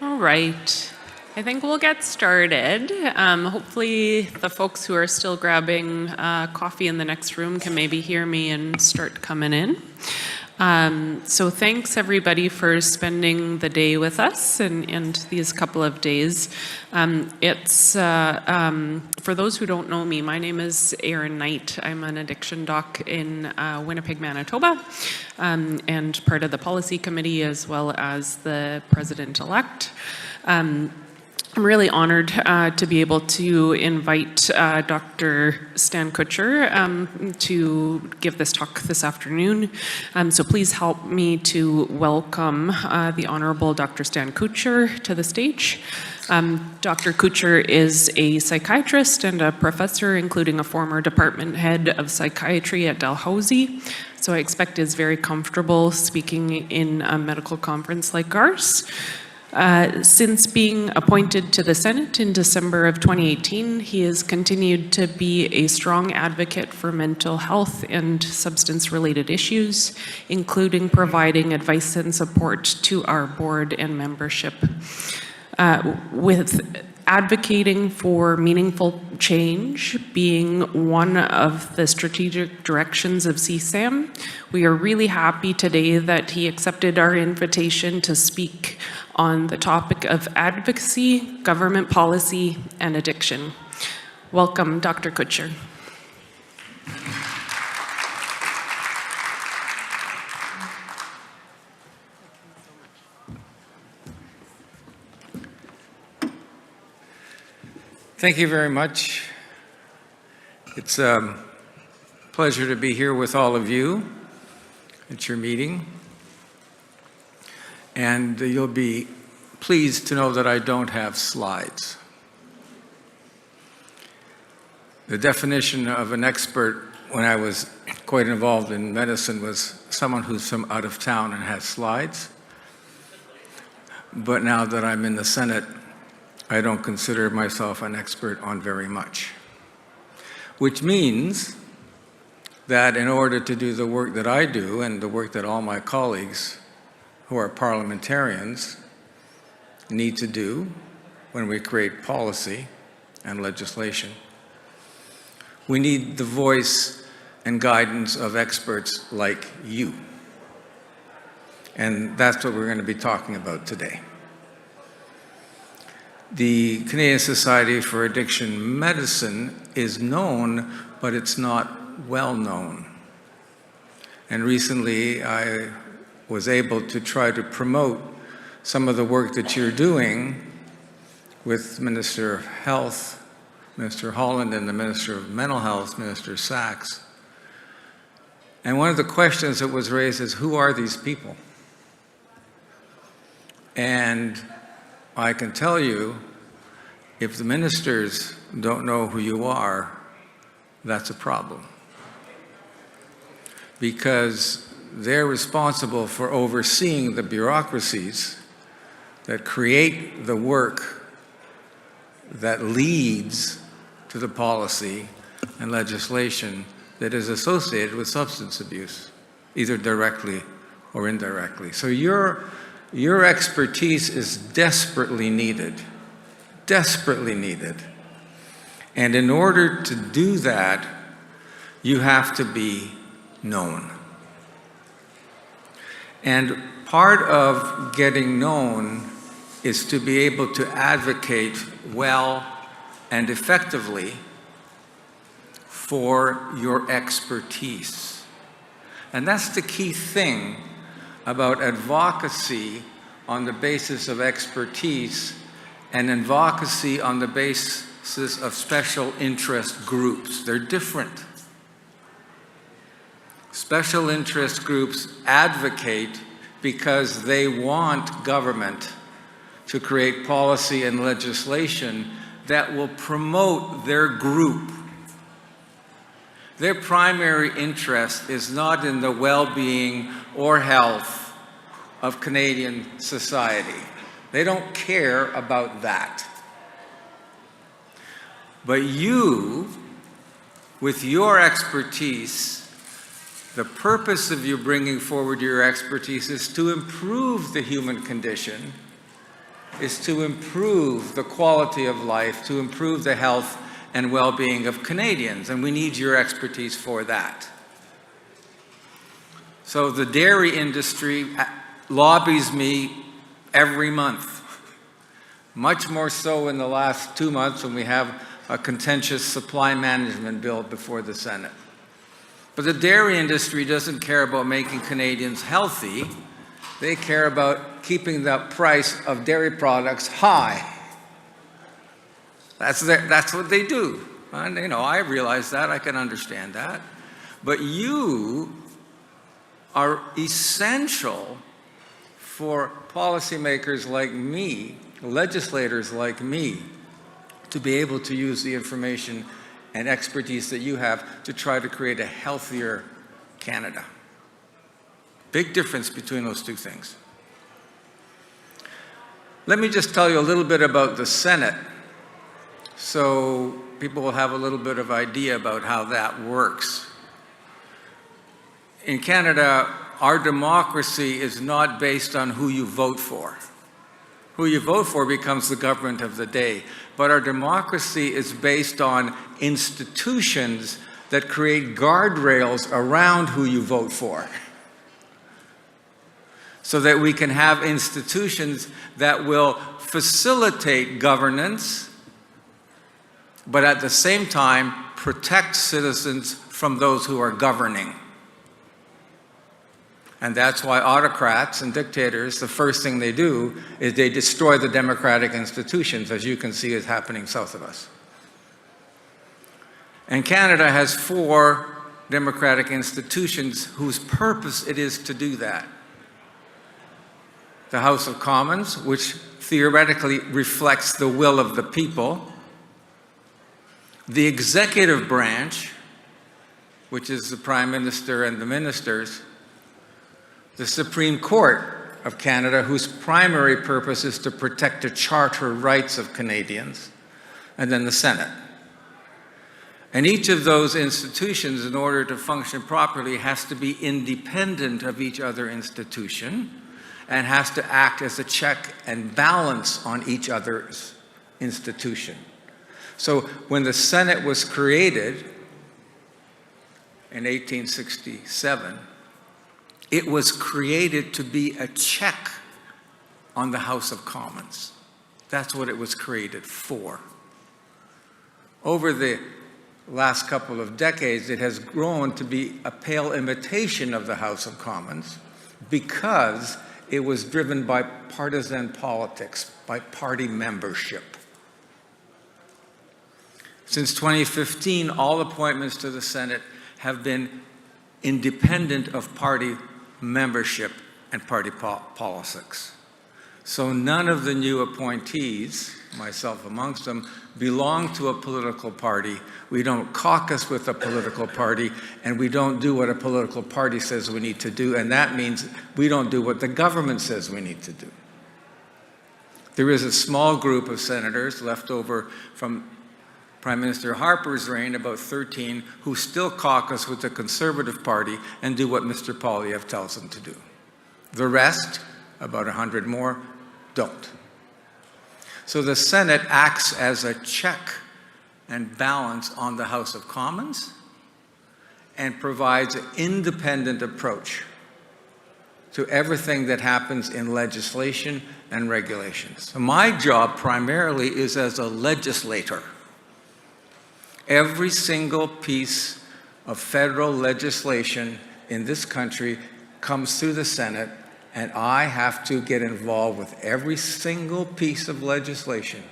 All right. I think we'll get started. Hopefully the folks who are still grabbing coffee in the next room can maybe hear me and start coming in. So thanks everybody for spending the day with us and these couple of days. For those who don't know me, my name is Erin Knight. I'm an addiction doc in Winnipeg, Manitoba, and part of the policy committee as well as the president-elect. I'm really honored to be able to invite Dr. Stan Kutcher to give this talk this afternoon. So please help me to welcome the Honorable Dr. Stan Kutcher to the stage. Dr. Kutcher is a psychiatrist and a professor, including a former department head of psychiatry at Dalhousie. So I expect is very comfortable speaking in a medical conference like ours. Since being appointed to the Senate in December of 2018, he has continued to be a strong advocate for mental health and substance-related issues, including providing advice and support to our board and membership. With advocating for meaningful change being one of the strategic directions of CSAM, we are really happy today that he accepted our invitation to speak on the topic of advocacy, government policy, and addiction. Welcome, Dr. Kutcher. Thank you very much. It's a pleasure to be here with all of you at your meeting. And you'll be pleased to know that I don't have slides. The definition of an expert when I was quite involved in medicine was someone who's from out of town and has slides. But now that I'm in the Senate, I don't consider myself an expert on very much. Which means that in order to do the work that I do and the work that all my colleagues who are parliamentarians need to do when we create policy and legislation, we need the voice and guidance of experts like you. And that's what we're going to be talking about today. The Canadian Society for Addiction Medicine is known, but it's not well known. And recently I was able to try to promote some of the work that you're doing with Minister of Health, Minister Holland, and the Minister of Mental Health, Minister Sachs. And one of the questions that was raised is, who are these people? And I can tell you, if the ministers don't know who you are, that's a problem. Because they're responsible for overseeing the bureaucracies that create the work that leads to the policy and legislation that is associated with substance abuse, either directly or indirectly. So your expertise is desperately needed, desperately needed. And in order to do that, you have to be known. And part of getting known is to be able to advocate well and effectively for your expertise. And that's the key thing about advocacy on the basis of expertise and advocacy on the basis of special interest groups. They're different. Special interest groups advocate because they want government to create policy and legislation that will promote their group. Their primary interest is not in the well-being or health of Canadian society. They don't care about that. But you, with your expertise, the purpose of you bringing forward your expertise is to improve the human condition is to improve the quality of life, to improve the health and well-being of Canadians, and we need your expertise for that. So the dairy industry lobbies me every month, much more so in the last 2 months when we have a contentious supply management bill before the Senate. But the dairy industry doesn't care about making Canadians healthy. They care about keeping the price of dairy products high. That's what they do. And, I realize that, I can understand that. But you are essential for policymakers like me, legislators like me, to be able to use the information and expertise that you have to try to create a healthier Canada. Big difference between those two things. Let me just tell you a little bit about the Senate, so people will have a little bit of idea about how that works. In Canada, our democracy is not based on who you vote for. Who you vote for becomes the government of the day. But our democracy is based on institutions that create guardrails around who you vote for, so that we can have institutions that will facilitate governance, but at the same time protect citizens from those who are governing. And that's why autocrats and dictators, the first thing they do is they destroy the democratic institutions, as you can see is happening south of us. And Canada has 4 democratic institutions whose purpose it is to do that. The House of Commons, which theoretically reflects the will of the people. The executive branch, which is the Prime Minister and the ministers. The Supreme Court of Canada, whose primary purpose is to protect the charter rights of Canadians, and then the Senate. And each of those institutions, in order to function properly, has to be independent of each other institution and has to act as a check and balance on each other's institution. So when the Senate was created in 1867, it was created to be a check on the House of Commons. That's what it was created for. Over the last couple of decades, it has grown to be a pale imitation of the House of Commons because it was driven by partisan politics, by party membership. Since 2015, all appointments to the Senate have been independent of party membership and party politics. So none of the new appointees, myself amongst them, belong to a political party. We don't caucus with a political party, and we don't do what a political party says we need to do, and that means we don't do what the government says we need to do. There is a small group of senators left over from Prime Minister Harper's reign, about 13, who still caucus with the Conservative Party and do what Mr. Poilievre tells them to do. The rest, about 100 more, don't. So the Senate acts as a check and balance on the House of Commons and provides an independent approach to everything that happens in legislation and regulations. So my job primarily is as a legislator. Every single piece of federal legislation in this country comes through the Senate, and I have to get involved with every single piece of legislation.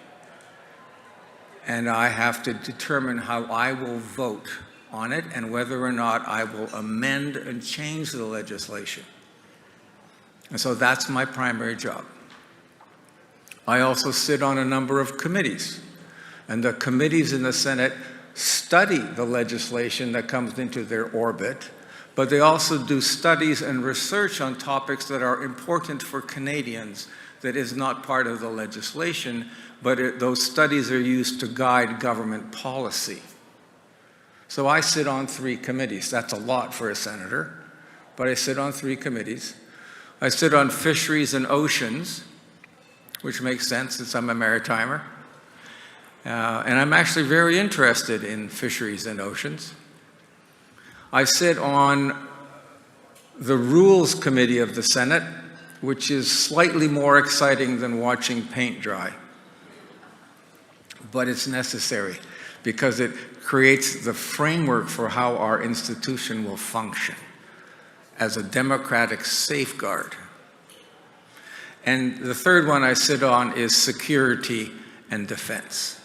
And I have to determine how I will vote on it and whether or not I will amend and change the legislation. And so that's my primary job. I also sit on a number of committees, and the committees in the Senate study the legislation that comes into their orbit, but they also do studies and research on topics that are important for Canadians that is not part of the legislation, but those studies are used to guide government policy. So I sit on 3 committees. That's a lot for a senator, but I sit on 3 committees. I sit on Fisheries and Oceans, which makes sense since I'm a maritimer. And I'm actually very interested in fisheries and oceans. I sit on the Rules Committee of the Senate, which is slightly more exciting than watching paint dry. But it's necessary because it creates the framework for how our institution will function as a democratic safeguard. And the third one I sit on is Security and Defense,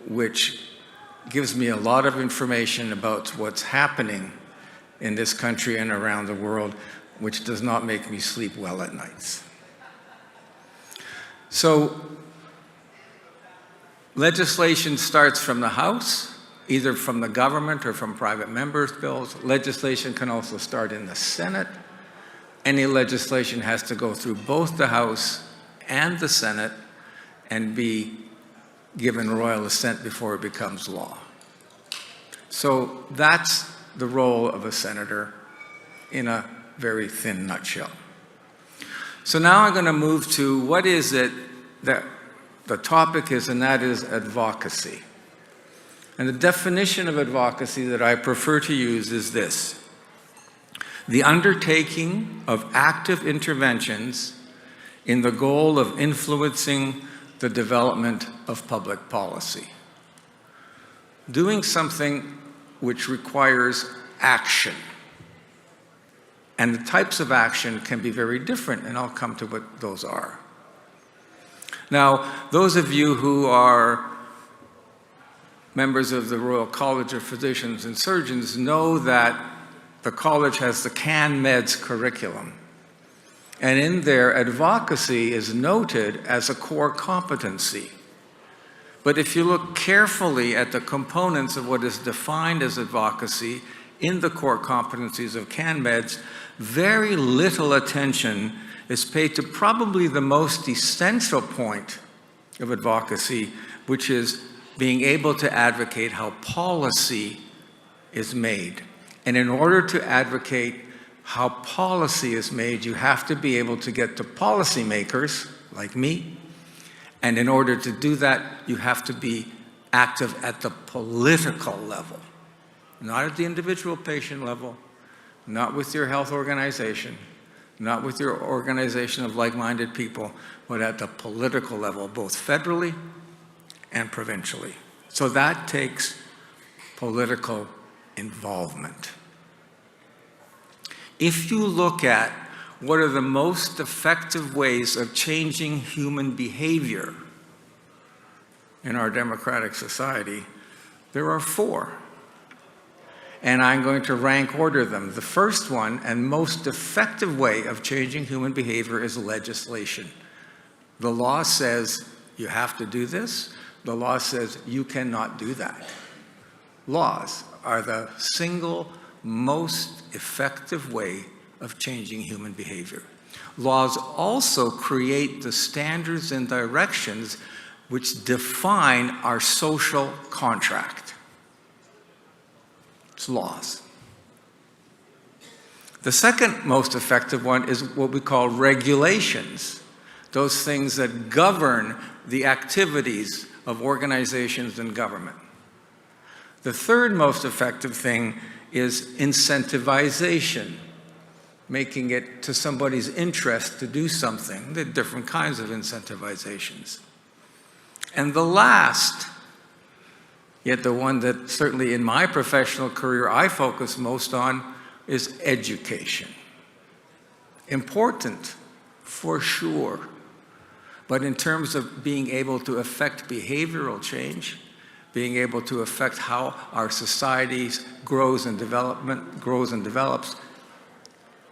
which gives me a lot of information about what's happening in this country and around the world, which does not make me sleep well at nights. So, legislation starts from the House, either from the government or from private members' bills. Legislation can also start in the Senate. Any legislation has to go through both the House and the Senate and be given royal assent before it becomes law. So that's the role of a senator in a very thin nutshell. So now I'm going to move to what is it that the topic is, and that is advocacy. And the definition of advocacy that I prefer to use is this: the undertaking of active interventions in the goal of influencing the development of public policy. Doing something which requires action. And the types of action can be very different, and I'll come to what those are. Now, those of you who are members of the Royal College of Physicians and Surgeons know that the college has the CAN-MEDS curriculum. And in there, advocacy is noted as a core competency. But if you look carefully at the components of what is defined as advocacy in the core competencies of CAN-MEDS, very little attention is paid to probably the most essential point of advocacy, which is being able to advocate how policy is made. And in order to advocate how policy is made, you have to be able to get to policymakers, like me. And in order to do that, you have to be active at the political level, not at the individual patient level, not with your health organization, not with your organization of like-minded people, but at the political level, both federally and provincially. So that takes political involvement. If you look at what are the most effective ways of changing human behavior in our democratic society, there are 4. And I'm going to rank order them. The first one and most effective way of changing human behavior is legislation. The law says you have to do this. The law says you cannot do that. Laws are the single most effective way of changing human behavior. Laws also create the standards and directions which define our social contract. It's laws. The second most effective one is what we call regulations, those things that govern the activities of organizations and government. The third most effective thing is incentivization, making it to somebody's interest to do something. There are different kinds of incentivizations. And the last, yet the one that certainly in my professional career I focus most on, is education. Important, for sure. But in terms of being able to affect behavioral change, being able to affect how our societies grows and develops,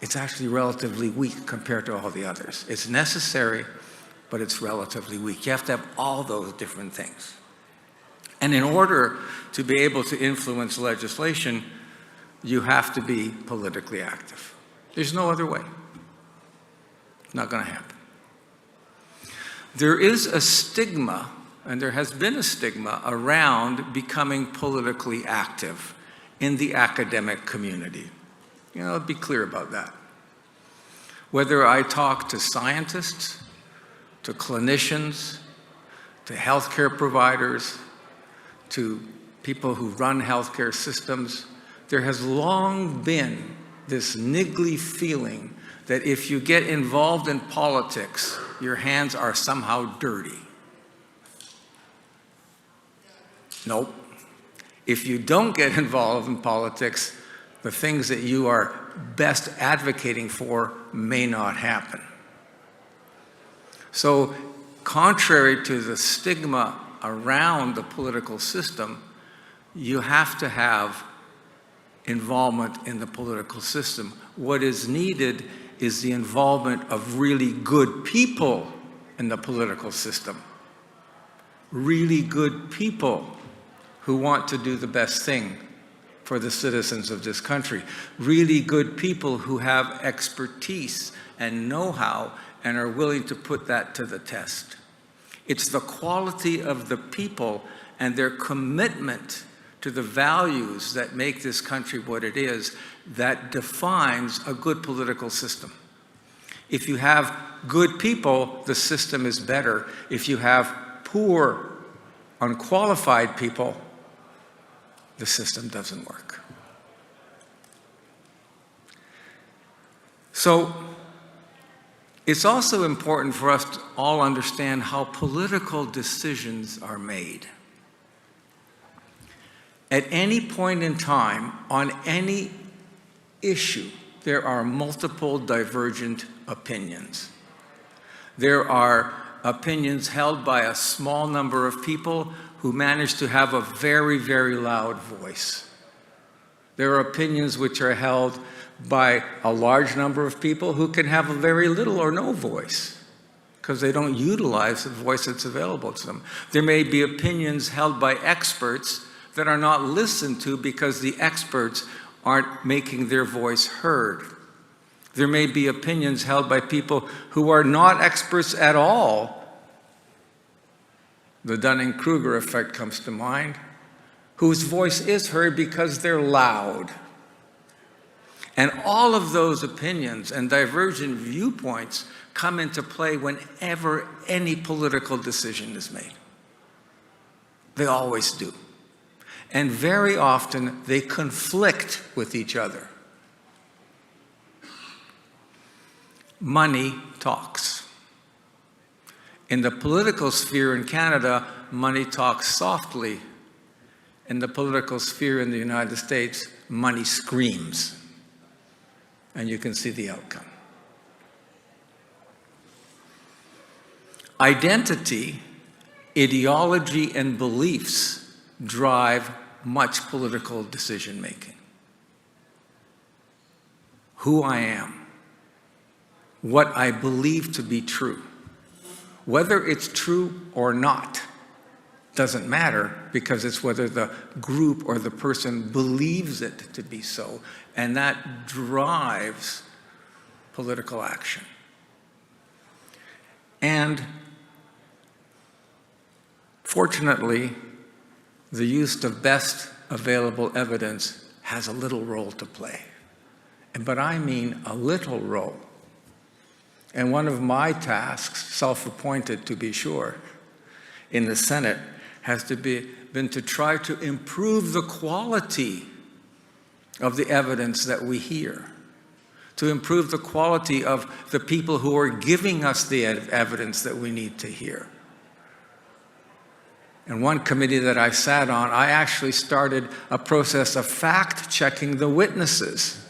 it's actually relatively weak compared to all the others. It's necessary, but it's relatively weak. You have to have all those different things. And in order to be able to influence legislation, you have to be politically active. There's no other way. It's not going to happen. There is a stigma, and there has been a stigma around becoming politically active in the academic community. You know, be clear about that. Whether I talk to scientists, to clinicians, to healthcare providers, to people who run healthcare systems. There has long been this niggly feeling that if you get involved in politics, your hands are somehow dirty. Nope. If you don't get involved in politics, the things that you are best advocating for may not happen. So, contrary to the stigma around the political system, you have to have involvement in the political system. What is needed is the involvement of really good people in the political system. Really good people who want to do the best thing for the citizens of this country. Really good people who have expertise and know-how and are willing to put that to the test. It's the quality of the people and their commitment to the values that make this country what it is that defines a good political system. If you have good people, the system is better. If you have poor, unqualified people, the system doesn't work. So, it's also important for us to all understand how political decisions are made. At any point in time, on any issue, there are multiple divergent opinions. There are opinions held by a small number of people who manage to have a very, very loud voice. There are opinions which are held by a large number of people who can have a very little or no voice because they don't utilize the voice that's available to them. There may be opinions held by experts that are not listened to because the experts aren't making their voice heard. There may be opinions held by people who are not experts at all. The Dunning-Kruger effect comes to mind, whose voice is heard because they're loud. And all of those opinions and divergent viewpoints come into play whenever any political decision is made. They always do. And very often they conflict with each other. Money talks. In the political sphere in Canada, money talks softly. In the political sphere in the United States, money screams. And you can see the outcome. Identity, ideology, and beliefs drive much political decision-making. Who I am, what I believe to be true. Whether it's true or not doesn't matter because it's whether the group or the person believes it to be so, and that drives political action. And fortunately, the use of best available evidence has a little role to play. But I mean a little role. And one of my tasks, self-appointed to be sure, in the Senate has been to try to improve the quality of the evidence that we hear, to improve the quality of the people who are giving us the evidence that we need to hear. In one committee that I sat on, I actually started a process of fact-checking the witnesses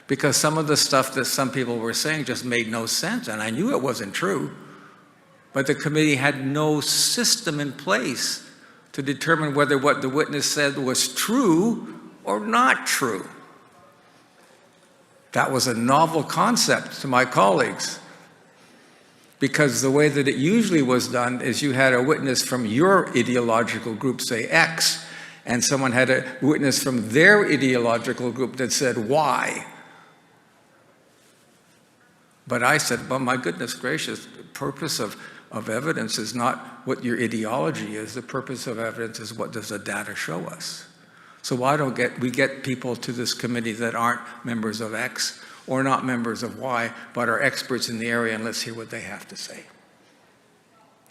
because some of the stuff that some people were saying just made no sense, and I knew it wasn't true. But the committee had no system in place to determine whether what the witness said was true or not true. That was a novel concept to my colleagues, because the way that it usually was done is you had a witness from your ideological group say X, and someone had a witness from their ideological group that said Y. But I said, well, my goodness gracious, the purpose of evidence is not what your ideology is. The purpose of evidence is what does the data show us. So why don't we get people to this committee that aren't members of X or not members of Y, but are experts in the area, and let's hear what they have to say.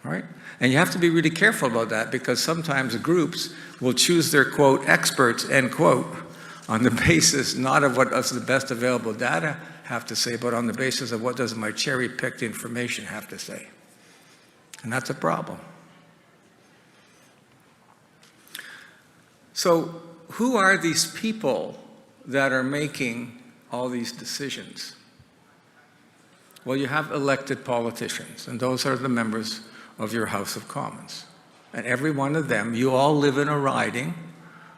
right? And you have to be really careful about that, because sometimes groups will choose their, quote, experts, end quote, on the basis not of what does the best available data have to say, but on the basis of what does my cherry-picked information have to say. And that's a problem. So who are these people that are making all these decisions? Well, you have elected politicians, and those are the members of your House of Commons. And every one of them, you all live in a riding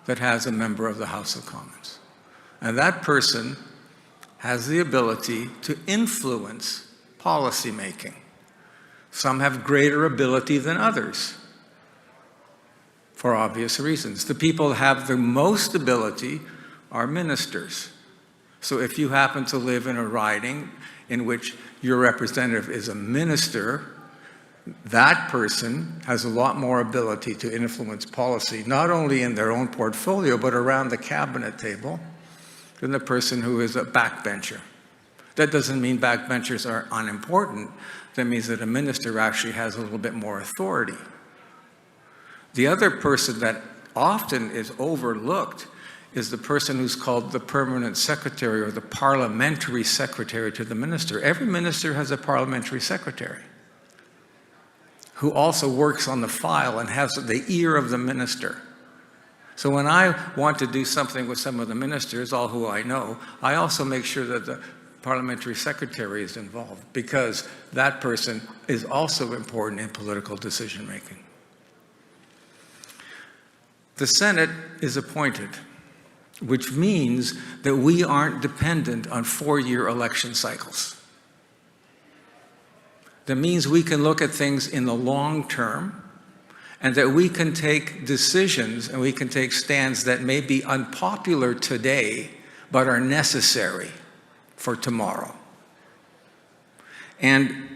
that has a member of the House of Commons. And that person has the ability to influence policy making. Some have greater ability than others, for obvious reasons. The people who have the most ability are ministers. So if you happen to live in a riding in which your representative is a minister, that person has a lot more ability to influence policy, not only in their own portfolio, but around the cabinet table, than the person who is a backbencher. That doesn't mean backbenchers are unimportant. That means that a minister actually has a little bit more authority. The other person that often is overlooked is the person who's called the permanent secretary or the parliamentary secretary to the minister. Every minister has a parliamentary secretary who also works on the file and has the ear of the minister. So when I want to do something with some of the ministers, all who I know, I also make sure that the parliamentary secretary is involved, because that person is also important in political decision making. The Senate is appointed, which means that we aren't dependent on four-year election cycles. That means we can look at things in the long term, and that we can take decisions and we can take stands that may be unpopular today, but are necessary for tomorrow. And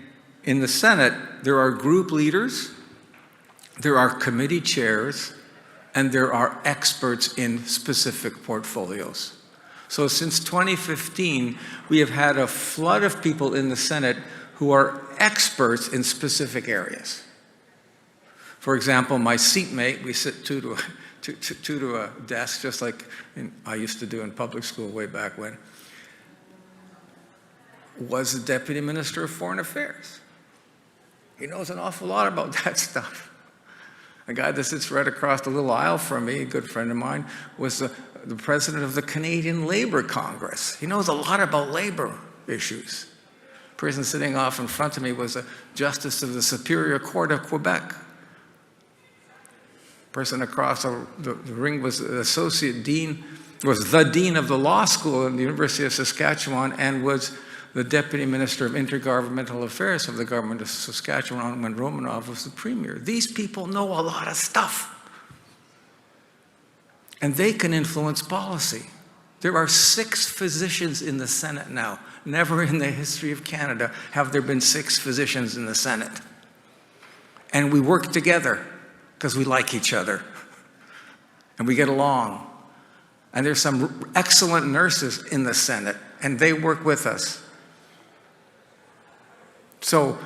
in the Senate, there are group leaders, there are committee chairs, and there are experts in specific portfolios. So since 2015, we have had a flood of people in the Senate who are experts in specific areas. For example, my seatmate, we sit two to a desk, just like I used to do in public school way back when, was the Deputy Minister of Foreign Affairs. He knows an awful lot about that stuff. A guy that sits right across the little aisle from me, a good friend of mine, was the president of the Canadian Labour Congress. He knows a lot about labor issues. The person sitting off in front of me was a justice of the Superior Court of Quebec. Person across the ring was the associate dean, was the dean of the law school at the University of Saskatchewan, and was the deputy minister of intergovernmental affairs of the government of Saskatchewan when Romanov was the premier. These people know a lot of stuff, and they can influence policy. There are 6 physicians in the Senate now. Never in the history of Canada have there been 6 physicians in the Senate. And we work together because we like each other and we get along. And there's some excellent nurses in the Senate, and they work with us. So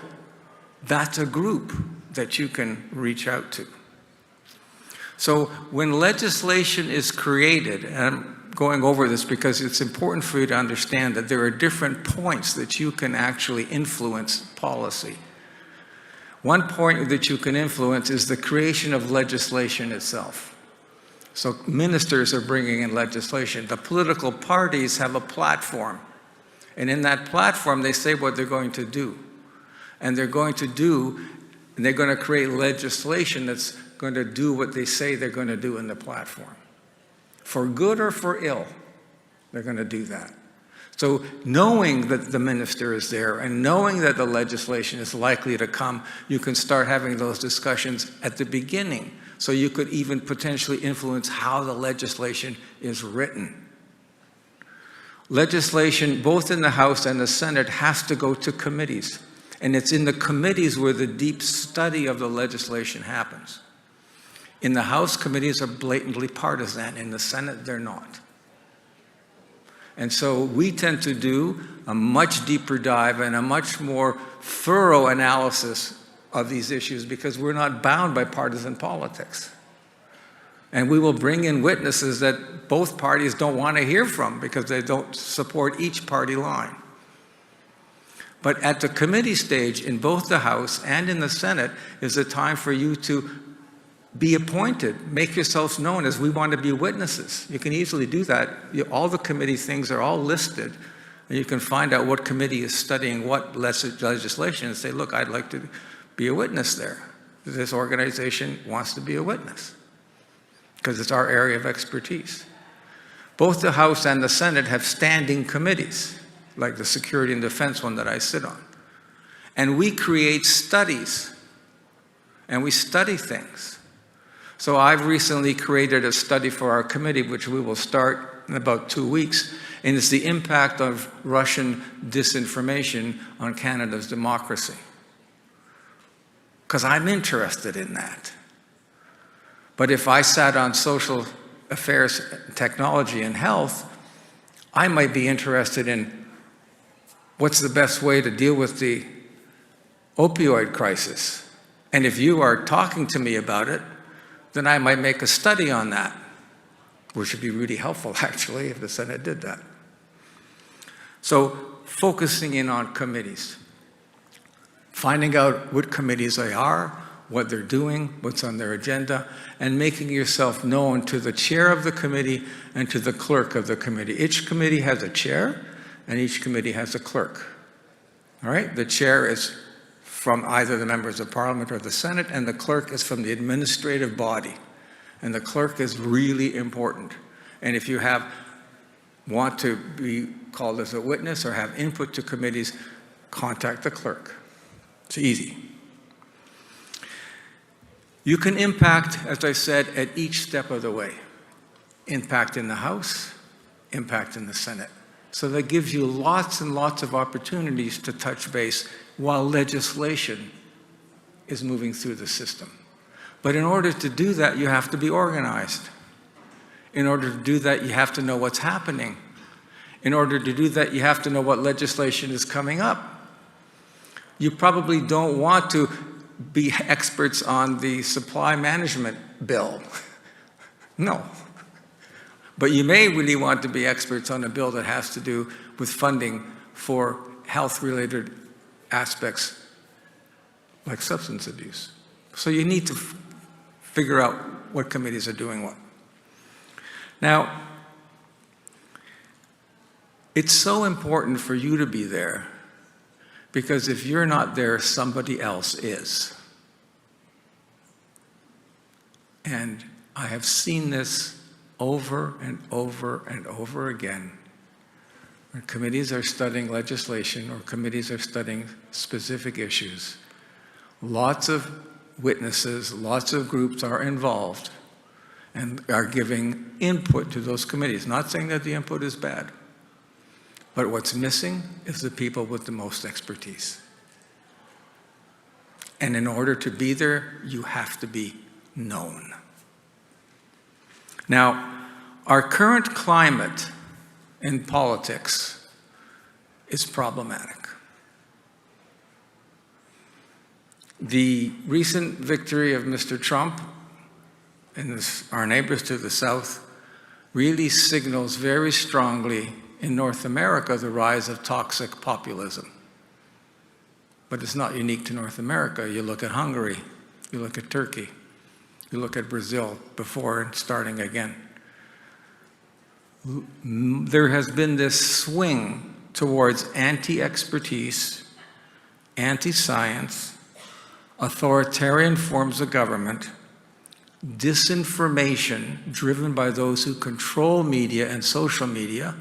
that's a group that you can reach out to. So when legislation is created, and I'm going over this because it's important for you to understand that there are different points that you can actually influence policy. One point that you can influence is the creation of legislation itself. So ministers are bringing in legislation. The political parties have a platform. And in that platform, they say what they're going to do. And they're going to create legislation that's going to do what they say they're going to do in the platform. For good or for ill, they're going to do that. So knowing that the minister is there and knowing that the legislation is likely to come, you can start having those discussions at the beginning. So you could even potentially influence how the legislation is written. Legislation, both in the House and the Senate, has to go to committees. And it's in the committees where the deep study of the legislation happens. In the House, committees are blatantly partisan. In the Senate, they're not. And so we tend to do a much deeper dive and a much more thorough analysis of these issues because we're not bound by partisan politics. And we will bring in witnesses that both parties don't want to hear from because they don't support each party line. But at the committee stage, in both the House and in the Senate, is a time for you to be appointed, make yourselves known as we want to be witnesses. You can easily do that. All the committee things are all listed, and you can find out what committee is studying what legislation and say, look, I'd like to be a witness there. This organization wants to be a witness because it's our area of expertise. Both the House and the Senate have standing committees, like the Security and Defense one that I sit on. And we create studies, and we study things. So I've recently created a study for our committee, which we will start in about 2 weeks, and it's the impact of Russian disinformation on Canada's democracy. Because I'm interested in that. But if I sat on social affairs, technology, and health, I might be interested in what's the best way to deal with the opioid crisis. And if you are talking to me about it, then I might make a study on that, which would be really helpful, actually, if the Senate did that. So focusing in on committees, finding out what committees they are, what they're doing, what's on their agenda, and making yourself known to the chair of the committee and to the clerk of the committee. Each committee has a chair, and each committee has a clerk. All right? The chair is from either the members of Parliament or the Senate, and the clerk is from the administrative body. And the clerk is really important. And if you want to be called as a witness or have input to committees, contact the clerk. It's easy. You can impact, as I said, at each step of the way. Impact in the House, impact in the Senate. So that gives you lots and lots of opportunities to touch base while legislation is moving through the system. But in order to do that, you have to be organized. In order to do that, you have to know what's happening. In order to do that, you have to know what legislation is coming up. You probably don't want to be experts on the supply management bill. No. But you may really want to be experts on a bill that has to do with funding for health-related aspects like substance abuse. So you need to figure out what committees are doing what. Now, it's so important for you to be there because if you're not there, somebody else is. And I have seen this over and over and over again. When committees are studying legislation or committees are studying specific issues, lots of witnesses, lots of groups are involved and are giving input to those committees. Not saying that the input is bad, but what's missing is the people with the most expertise. And in order to be there, you have to be known. Now, our current climate in politics is problematic. The recent victory of Mr. Trump and our neighbors to the south really signals very strongly in North America the rise of toxic populism. But it's not unique to North America. You look at Hungary, you look at Turkey, you look at Brazil before and starting again. There has been this swing towards anti-expertise, anti-science, authoritarian forms of government, disinformation driven by those who control media and social media.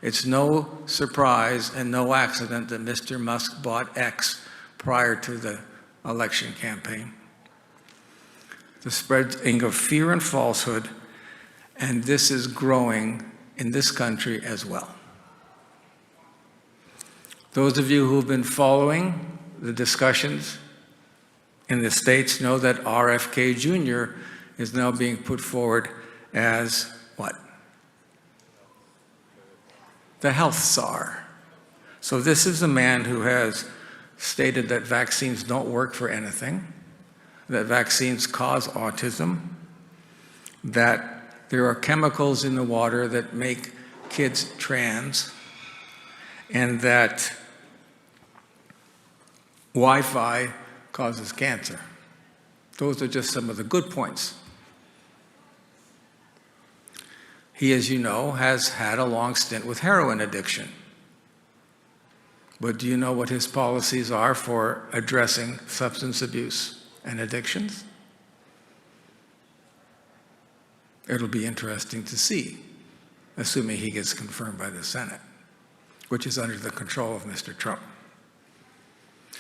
It's no surprise and no accident that Mr. Musk bought X prior to the election campaign. The spreading of fear and falsehood, and this is growing in this country as well. Those of you who have been following the discussions in the States know that RFK Jr. is now being put forward as what? The health czar. So this is a man who has stated that vaccines don't work for anything, that vaccines cause autism, that there are chemicals in the water that make kids trans, and that Wi-Fi causes cancer. Those are just some of the good points. He, as you know, has had a long stint with heroin addiction. But do you know what his policies are for addressing substance abuse and addictions? It'll be interesting to see, assuming he gets confirmed by the Senate, which is under the control of Mr. Trump.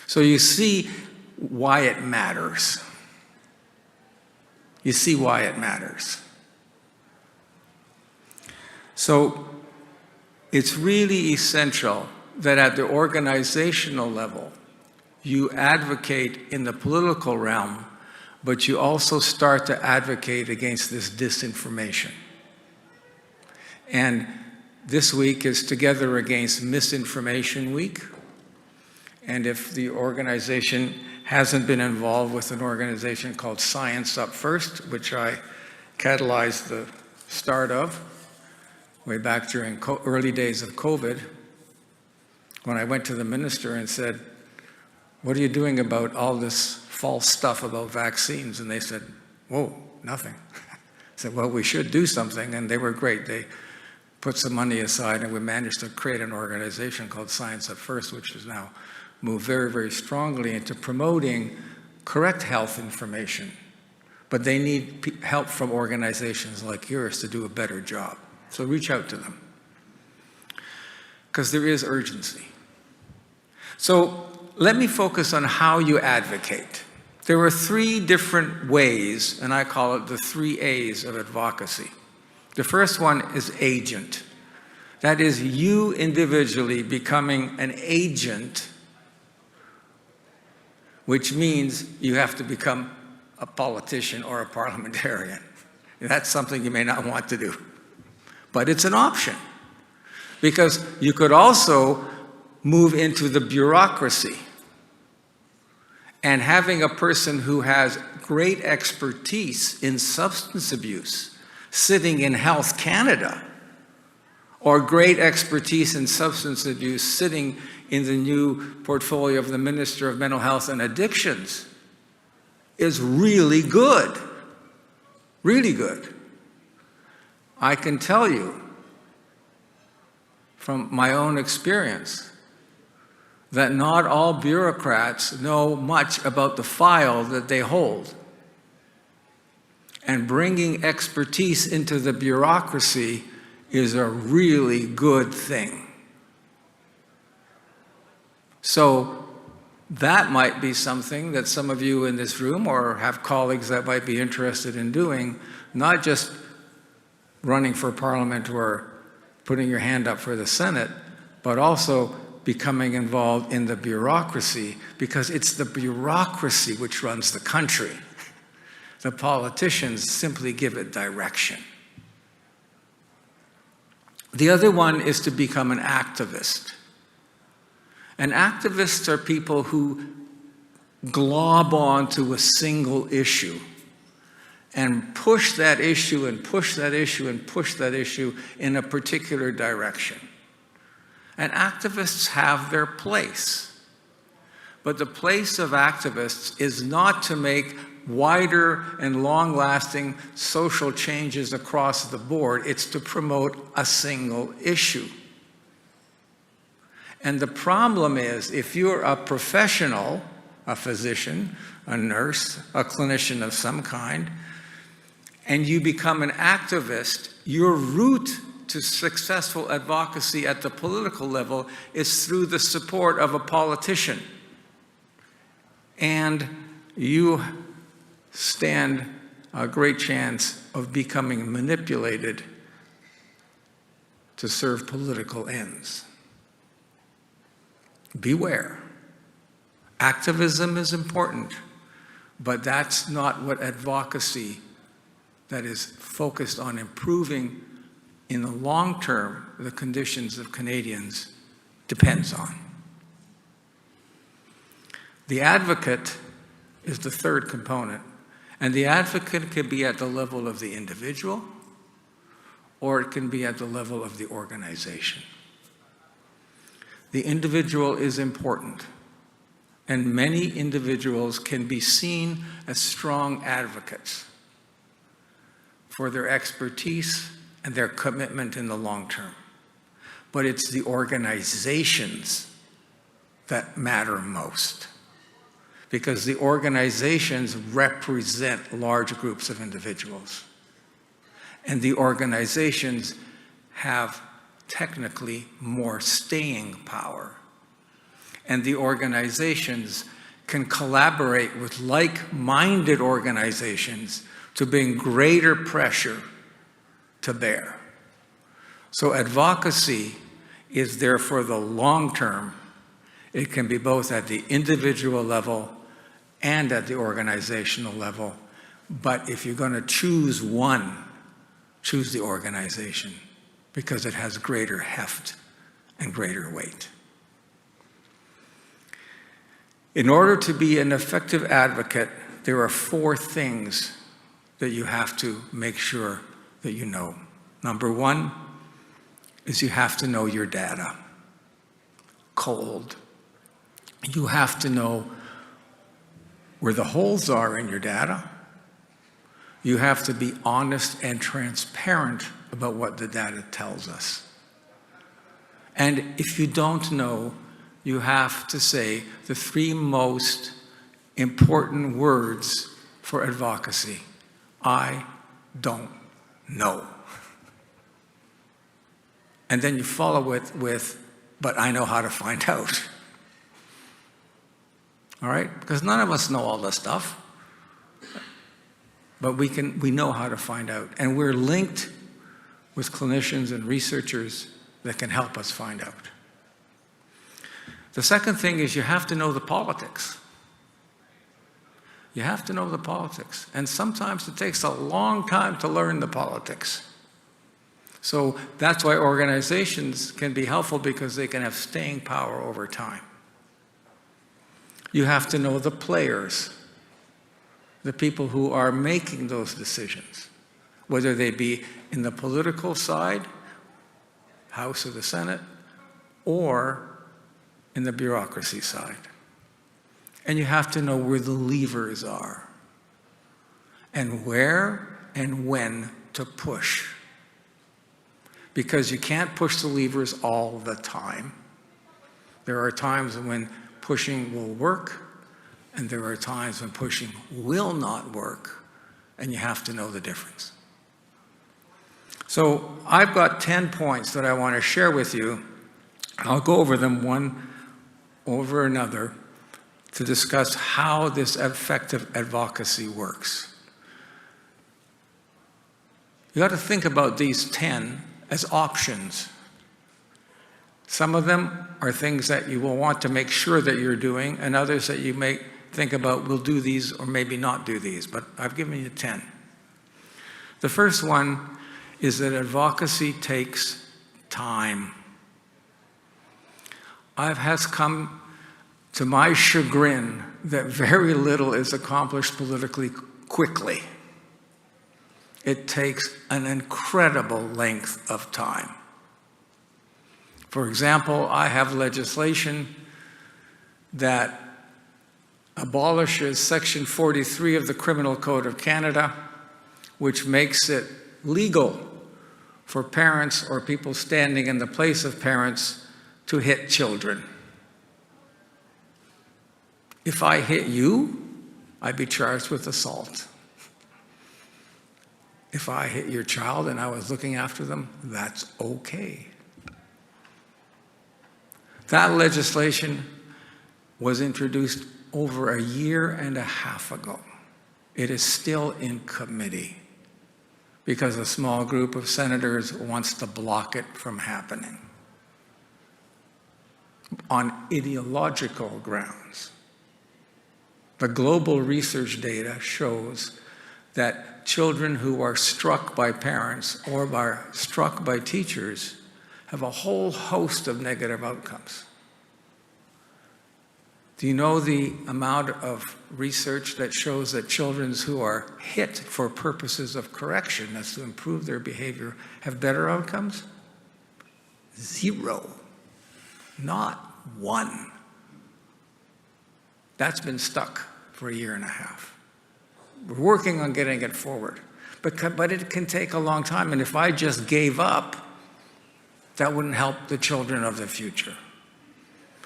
So you see why it matters. You see why it matters. So it's really essential that at the organizational level, you advocate in the political realm, but you also start to advocate against this disinformation. And this week is Together Against Misinformation Week. And if the organization hasn't been involved with an organization called Science Up First, which I catalyzed the start of way back during early days of COVID, when I went to the minister and said, "What are you doing about all this false stuff about vaccines?" And they said, "Whoa, nothing." I said, "Well, we should do something." And they were great. They put some money aside, and we managed to create an organization called Science Up First, which has now moved very, very strongly into promoting correct health information. But they need help from organizations like yours to do a better job. So reach out to them, because there is urgency. So let me focus on how you advocate. There are 3 different ways, and I call it the 3 A's of advocacy. The first one is agent. That is you individually becoming an agent, which means you have to become a politician or a parliamentarian. That's something you may not want to do, but it's an option, because you could also move into the bureaucracy. And having a person who has great expertise in substance abuse sitting in Health Canada, or great expertise in substance abuse sitting in the new portfolio of the Minister of Mental Health and Addictions, is really good. Really good. I can tell you from my own experience that not all bureaucrats know much about the file that they hold. And bringing expertise into the bureaucracy is a really good thing. So that might be something that some of you in this room or have colleagues that might be interested in doing, not just running for Parliament or putting your hand up for the Senate, but also becoming involved in the bureaucracy, because it's the bureaucracy which runs the country. The politicians simply give it direction. The other one is to become an activist. And activists are people who glob onto a single issue and push that issue and push that issue and push that issue in a particular direction. And activists have their place. But the place of activists is not to make wider and long-lasting social changes across the board. It's to promote a single issue. And the problem is, if you're a professional, a physician, a nurse, a clinician of some kind, and you become an activist, your route to successful advocacy at the political level is through the support of a politician. And you stand a great chance of becoming manipulated to serve political ends. Beware. Activism is important, but that's not what advocacy that is focused on improving in the long term the conditions of Canadians depends on. The advocate is the third component. And the advocate can be at the level of the individual, or it can be at the level of the organization. The individual is important, and many individuals can be seen as strong advocates for their expertise and their commitment in the long term. But it's the organizations that matter most, because the organizations represent large groups of individuals. And the organizations have technically more staying power. And the organizations can collaborate with like-minded organizations to bring greater pressure to bear. So advocacy is there for the long term. It can be both at the individual level and at the organizational level. But if you're going to choose one, choose the organization, because it has greater heft and greater weight. In order to be an effective advocate, there are 4 things that you have to make sure that you know. Number 1 is you have to know your data cold. You have to know where the holes are in your data. You have to be honest and transparent about what the data tells us. And if you don't know, you have to say the 3 most important words for advocacy. I don't know. And then you follow it with, but I know how to find out. All right? Because none of us know all this stuff. But we know how to find out. And we're linked with clinicians and researchers that can help us find out. The second thing is you have to know the politics. You have to know the politics. And sometimes it takes a long time to learn the politics. So that's why organizations can be helpful, because they can have staying power over time. You have to know the players, the people who are making those decisions, whether they be in the political side, House or the Senate, or in the bureaucracy side. And you have to know where the levers are, and where and when to push. Because you can't push the levers all the time. There are times when pushing will work, and there are times when pushing will not work, and you have to know the difference. So I've got 10 points that I want to share with you. I'll go over them one over another to discuss how this effective advocacy works. You got to think about these 10 as options. Some of them are things that you will want to make sure that you're doing, and others that you may think about, will do these or maybe not do these, but I've given you 10. The first one is that advocacy takes time. It has come to my chagrin that very little is accomplished politically quickly. It takes an incredible length of time. For example, I have legislation that abolishes Section 43 of the Criminal Code of Canada, which makes it legal for parents or people standing in the place of parents to hit children. If I hit you, I'd be charged with assault. If I hit your child and I was looking after them, that's okay. That legislation was introduced over 1.5 years ago. It is still in committee because a small group of senators wants to block it from happening on ideological grounds. The global research data shows that children who are struck by parents or are struck by teachers have a whole host of negative outcomes. Do you know the amount of research that shows that children who are hit for purposes of correction, that's to improve their behavior, have better outcomes? 0. Not 1. That's been stuck for a year and a half. We're working on getting it forward. But it can take a long time, and if I just gave up, that wouldn't help the children of the future.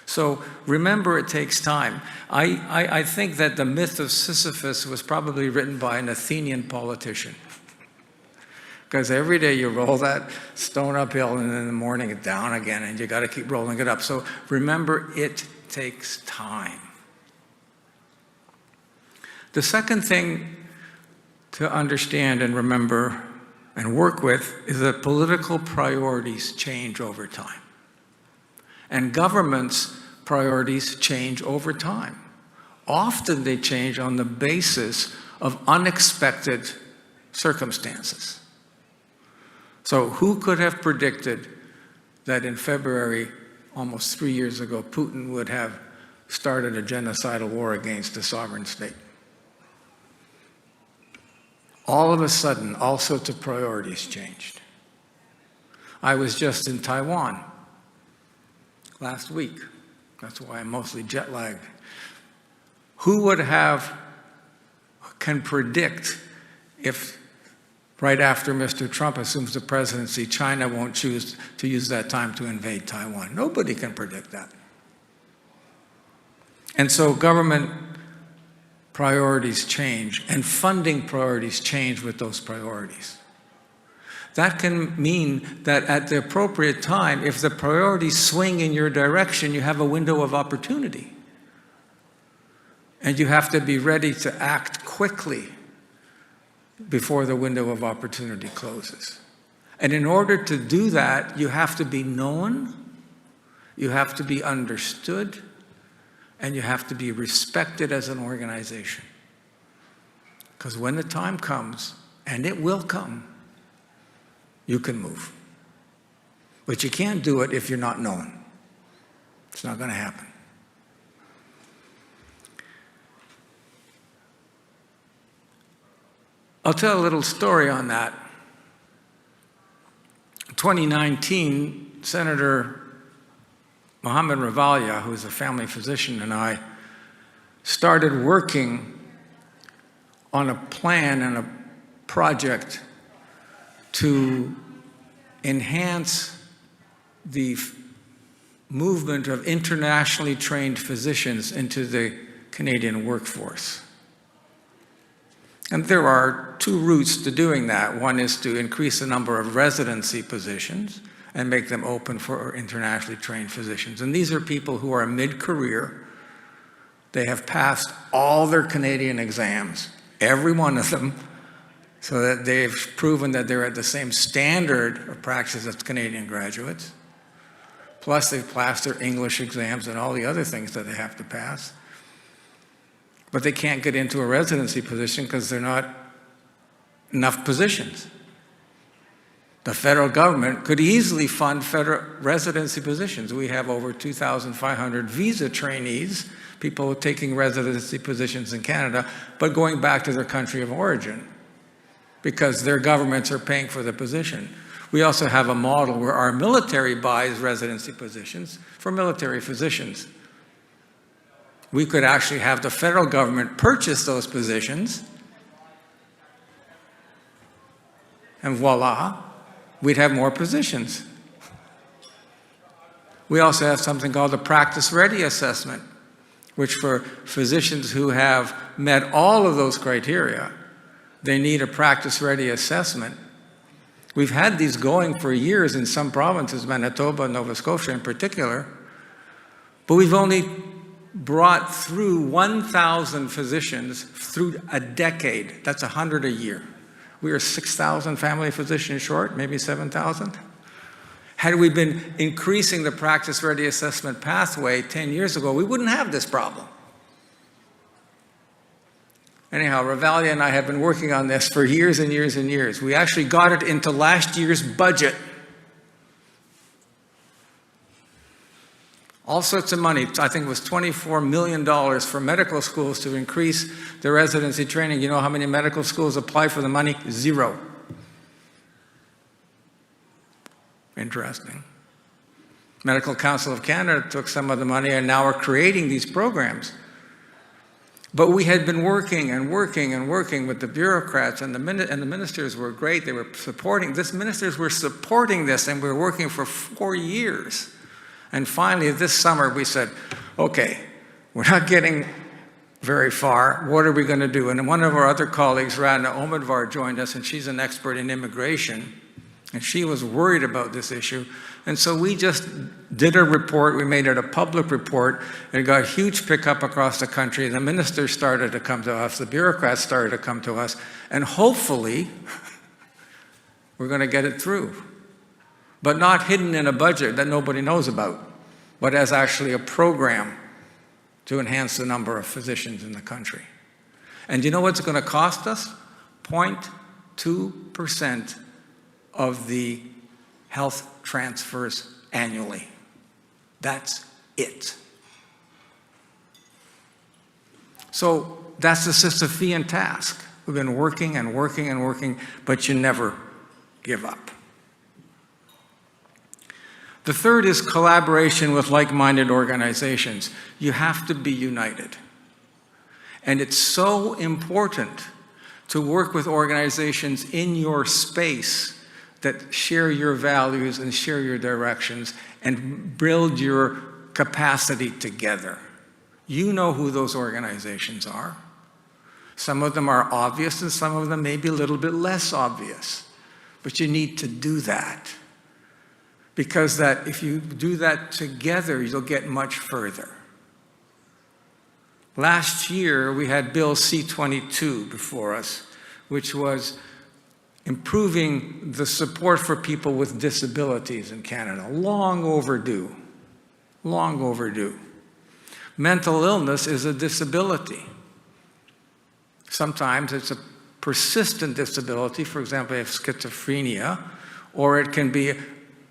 So remember, it takes time. I think that the myth of Sisyphus was probably written by an Athenian politician. Because every day you roll that stone uphill, and in the morning it's down again, and you got to keep rolling it up. So remember, it takes time. The second thing to understand and remember and work with is that political priorities change over time. And governments' priorities change over time. Often they change on the basis of unexpected circumstances. So who could have predicted that in February, almost 3 years ago, Putin would have started a genocidal war against a sovereign state? All of a sudden, all sorts of priorities changed. I was just in Taiwan last week. That's why I'm mostly jet lagged. Who can predict if right after Mr. Trump assumes the presidency, China won't choose to use that time to invade Taiwan? Nobody can predict that. And so government priorities change, and funding priorities change with those priorities. That can mean that at the appropriate time, if the priorities swing in your direction, you have a window of opportunity. And you have to be ready to act quickly before the window of opportunity closes. And in order to do that, you have to be known, you have to be understood, and you have to be respected as an organization. Because when the time comes, and it will come, you can move. But you can't do it if you're not known. It's not going to happen. I'll tell a little story on that. 2019, Senator Mohammed Ravalia, who is a family physician, and I started working on a plan and a project to enhance the movement of internationally trained physicians into the Canadian workforce. And there are 2 routes to doing that. One is to increase the number of residency positions and make them open for internationally trained physicians. And these are people who are mid-career. They have passed all their Canadian exams, every one of them, so that they've proven that they're at the same standard of practice as Canadian graduates. Plus, they've passed their English exams and all the other things that they have to pass. But they can't get into a residency position because there are not enough positions. The federal government could easily fund federal residency positions. We have over 2,500 visa trainees, people taking residency positions in Canada, but going back to their country of origin because their governments are paying for the position. We also have a model where our military buys residency positions for military physicians. We could actually have the federal government purchase those positions, and voila, we'd have more positions. We also have something called the Practice Ready Assessment, which for physicians who have met all of those criteria, they need a Practice Ready Assessment. We've had these going for years in some provinces, Manitoba, Nova Scotia in particular, but we've only brought through 1,000 physicians through a decade. That's 100 a year. We are 6,000 family physicians short, maybe 7,000. Had we been increasing the Practice Ready Assessment pathway 10 years ago, we wouldn't have this problem. Anyhow, Ravalia and I have been working on this for years and years and years. We actually got it into last year's budget. all sorts of money. I think it was $24 million for medical schools to increase their residency training. You know how many medical schools apply for the money? 0. Interesting. Medical Council of Canada took some of the money and now are creating these programs. But we had been working and working and working with the bureaucrats, and the ministers were great. They were supporting this. Ministers were supporting this, and we were working for 4 years. And finally, this summer, we said, okay, we're not getting very far. What are we going to do? And one of our other colleagues, Radna Omadvar, joined us, and she's an expert in immigration. And she was worried about this issue. And so we just did a report. We made it a public report. It got huge pickup across the country. The ministers started to come to us. The bureaucrats started to come to us. And hopefully, we're going to get it through. But not hidden in a budget that nobody knows about, but as actually a program to enhance the number of physicians in the country. And you know what's going to cost us? 0.2% of the health transfers annually. That's it. So that's the Sisyphean task. We've been working and working and working, but you never give up. The third is collaboration with like-minded organizations. You have to be united. And it's so important to work with organizations in your space that share your values and share your directions and build your capacity together. You know who those organizations are. Some of them are obvious and some of them may be a little bit less obvious. But you need to do that. Because if you do that together, you'll get much further. Last year, we had Bill C-22 before us, which was improving the support for people with disabilities in Canada. Long overdue. Long overdue. Mental illness is a disability. Sometimes it's a persistent disability, for example, if schizophrenia, or it can be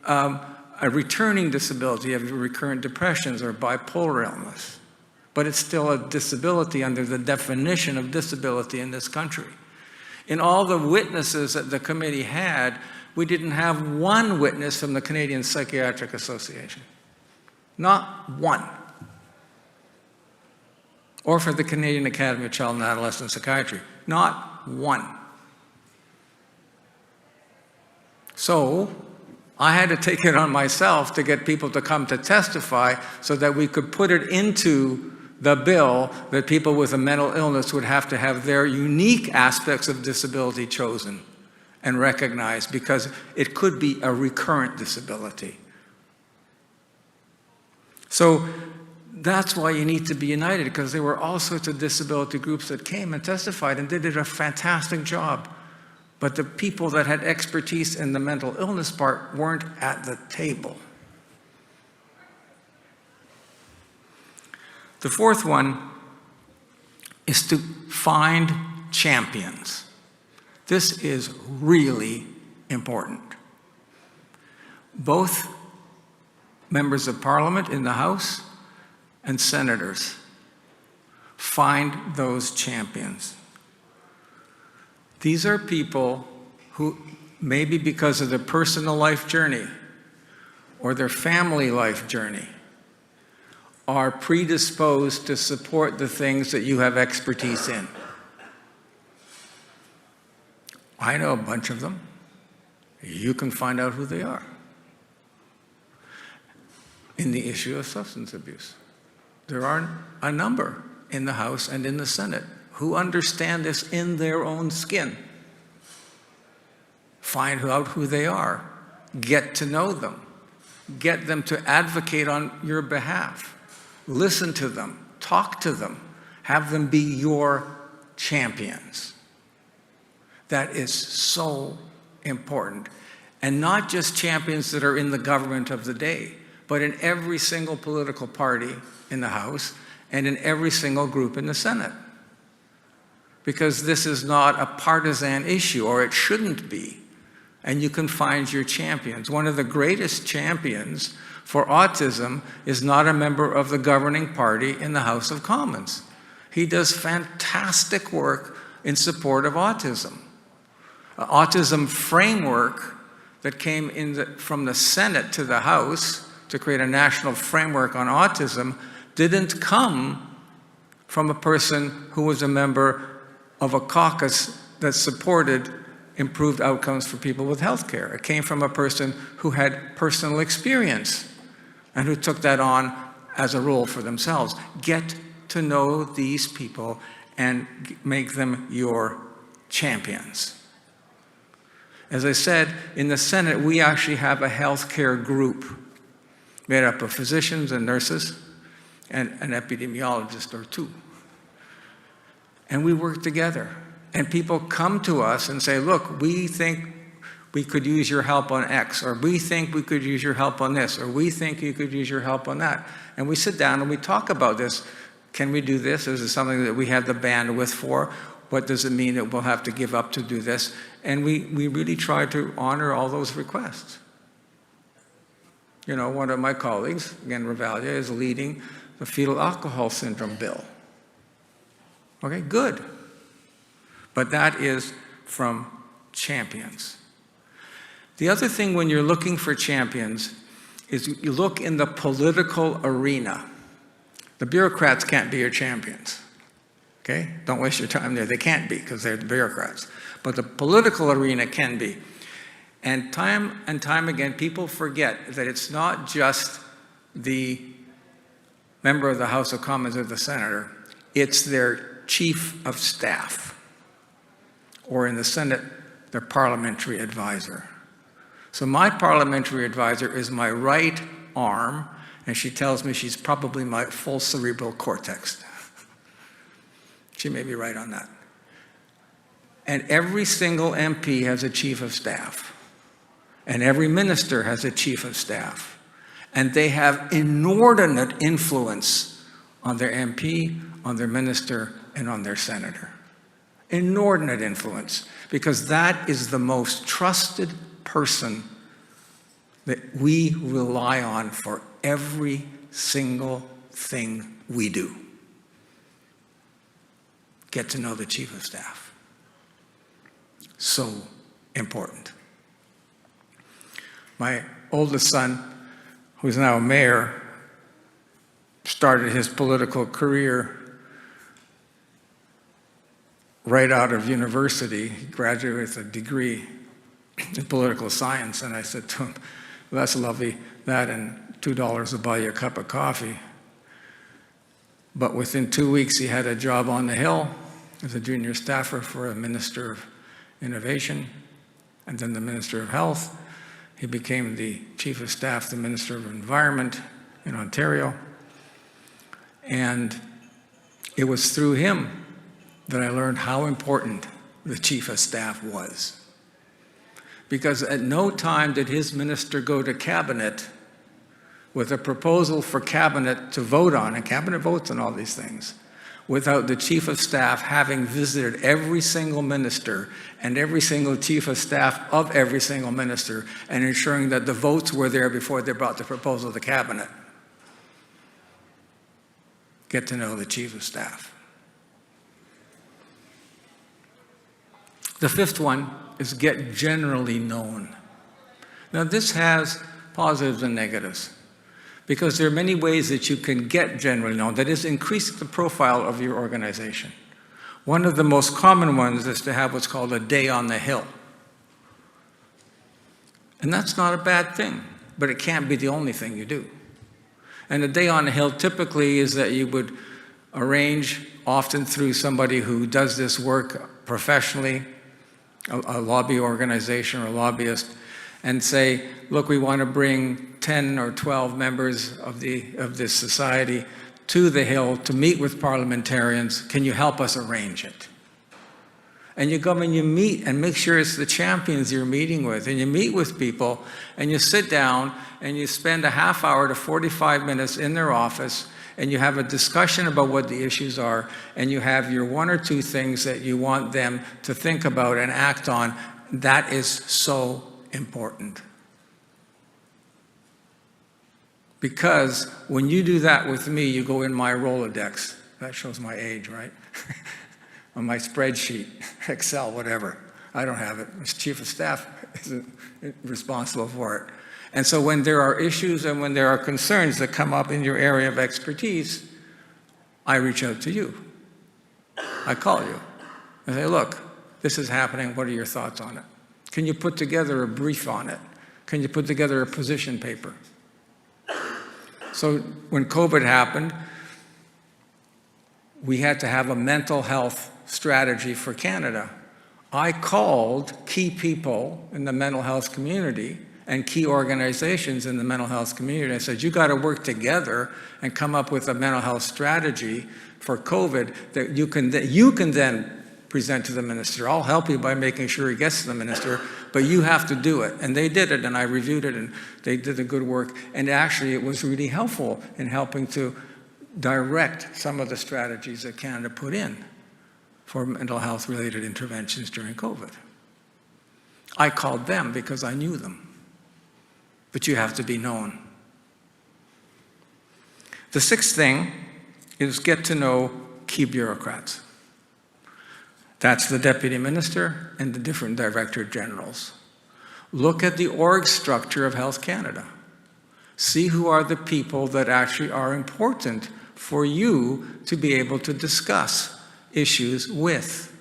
a returning disability of recurrent depressions or bipolar illness. But it's still a disability under the definition of disability in this country. In all the witnesses that the committee had, we didn't have one witness from the Canadian Psychiatric Association. Not one. Or for the Canadian Academy of Child and Adolescent Psychiatry. Not one. So I had to take it on myself to get people to come to testify so that we could put it into the bill that people with a mental illness would have to have their unique aspects of disability chosen and recognized, because it could be a recurrent disability. So that's why you need to be united, because there were all sorts of disability groups that came and testified and did a fantastic job. But the people that had expertise in the mental illness part weren't at the table. The fourth one is to find champions. This is really important. Both members of Parliament in the House and senators find those champions. These are people who, maybe because of their personal life journey or their family life journey, are predisposed to support the things that you have expertise in. I know a bunch of them. You can find out who they are. In the issue of substance abuse, there are a number in the House and in the Senate who understand this in their own skin. Find out who they are. Get to know them. Get them to advocate on your behalf. Listen to them. Talk to them. Have them be your champions. That is so important. And not just champions that are in the government of the day, but in every single political party in the House and in every single group in the Senate. Because this is not a partisan issue, or it shouldn't be. and you can find your champions. One of the greatest champions for autism is not a member of the governing party in the House of Commons. He does fantastic work in support of autism. An autism framework that came from the Senate to the House to create a national framework on autism didn't come from a person who was a member of a caucus that supported improved outcomes for people with health care. It came from a person who had personal experience and who took that on as a role for themselves. Get to know these people and make them your champions. As I said, in the Senate, we actually have a healthcare group made up of physicians and nurses and an epidemiologist or two. And we work together. And people come to us and say, look, we think we could use your help on X, or we think we could use your help on this, or we think you could use your help on that. And we sit down and we talk about this. Can we do this? Is it something that we have the bandwidth for? What does it mean that we'll have to give up to do this? And we really try to honor all those requests. You know, one of my colleagues, again, Ravalia, is leading the fetal alcohol syndrome bill. Okay, good. But that is from champions. The other thing when you're looking for champions is you look in the political arena. The bureaucrats can't be your champions. Okay? Don't waste your time there. They can't be because they're the bureaucrats. But the political arena can be. And time again, people forget that it's not just the member of the House of Commons or the senator. It's their chief of staff, or in the Senate, their parliamentary advisor. So my parliamentary advisor is my right arm, and she tells me she's probably my full cerebral cortex. She may be right on that. And every single MP has a chief of staff. And every minister has a chief of staff. And they have inordinate influence on their MP, on their minister, and on their senator. Inordinate influence, because that is the most trusted person that we rely on for every single thing we do. Get to know the chief of staff. So important. My oldest son, who's now a mayor, started his political career right out of university. He graduated with a degree in political science, and I said to him, well, that's lovely, that and $2 will buy you a cup of coffee. But within 2 weeks, he had a job on the Hill as a junior staffer for a minister of innovation, and then the minister of health. He became the chief of staff, the minister of environment in Ontario. And it was through him that I learned how important the chief of staff was. Because at no time did his minister go to cabinet with a proposal for cabinet to vote on, and cabinet votes on all these things, without the chief of staff having visited every single minister and every single chief of staff of every single minister and ensuring that the votes were there before they brought the proposal to cabinet. Get to know the chief of staff. The fifth one is get generally known. Now this has positives and negatives, because there are many ways that you can get generally known, that is, increase the profile of your organization. One of the most common ones is to have what's called a day on the Hill. And that's not a bad thing, but it can't be the only thing you do. And a day on the Hill typically is that you would arrange, often through somebody who does this work professionally, a lobby organization or a lobbyist, and say, look, we want to bring 10 or 12 members of this society to the Hill to meet with parliamentarians. Can you help us arrange it? And you go and you meet and make sure it's the champions you're meeting with. And you meet with people and you sit down and you spend a half hour to 45 minutes in their office and you have a discussion about what the issues are, and you have your one or two things that you want them to think about and act on. That is so important. Because when you do that with me, you go in my Rolodex. That shows my age, right? On my spreadsheet, Excel, whatever. I don't have it. As chief of staff isn't responsible for it. And so when there are issues and when there are concerns that come up in your area of expertise, I reach out to you. I call you and say, look, this is happening. What are your thoughts on it? Can you put together a brief on it? Can you put together a position paper? So when COVID happened, we had to have a mental health strategy for Canada. I called key people in the mental health community and key organizations in the mental health community. I said, you got to work together and come up with a mental health strategy for COVID that you can then present to the minister. I'll help you by making sure he gets to the minister, but you have to do it. And they did it, and I reviewed it, and they did the good work. And actually, it was really helpful in helping to direct some of the strategies that Canada put in for mental health-related interventions during COVID. I called them because I knew them. But you have to be known. The sixth thing is get to know key bureaucrats. That's the deputy minister and the different director generals. Look at the org structure of Health Canada. See who are the people that actually are important for you to be able to discuss issues with.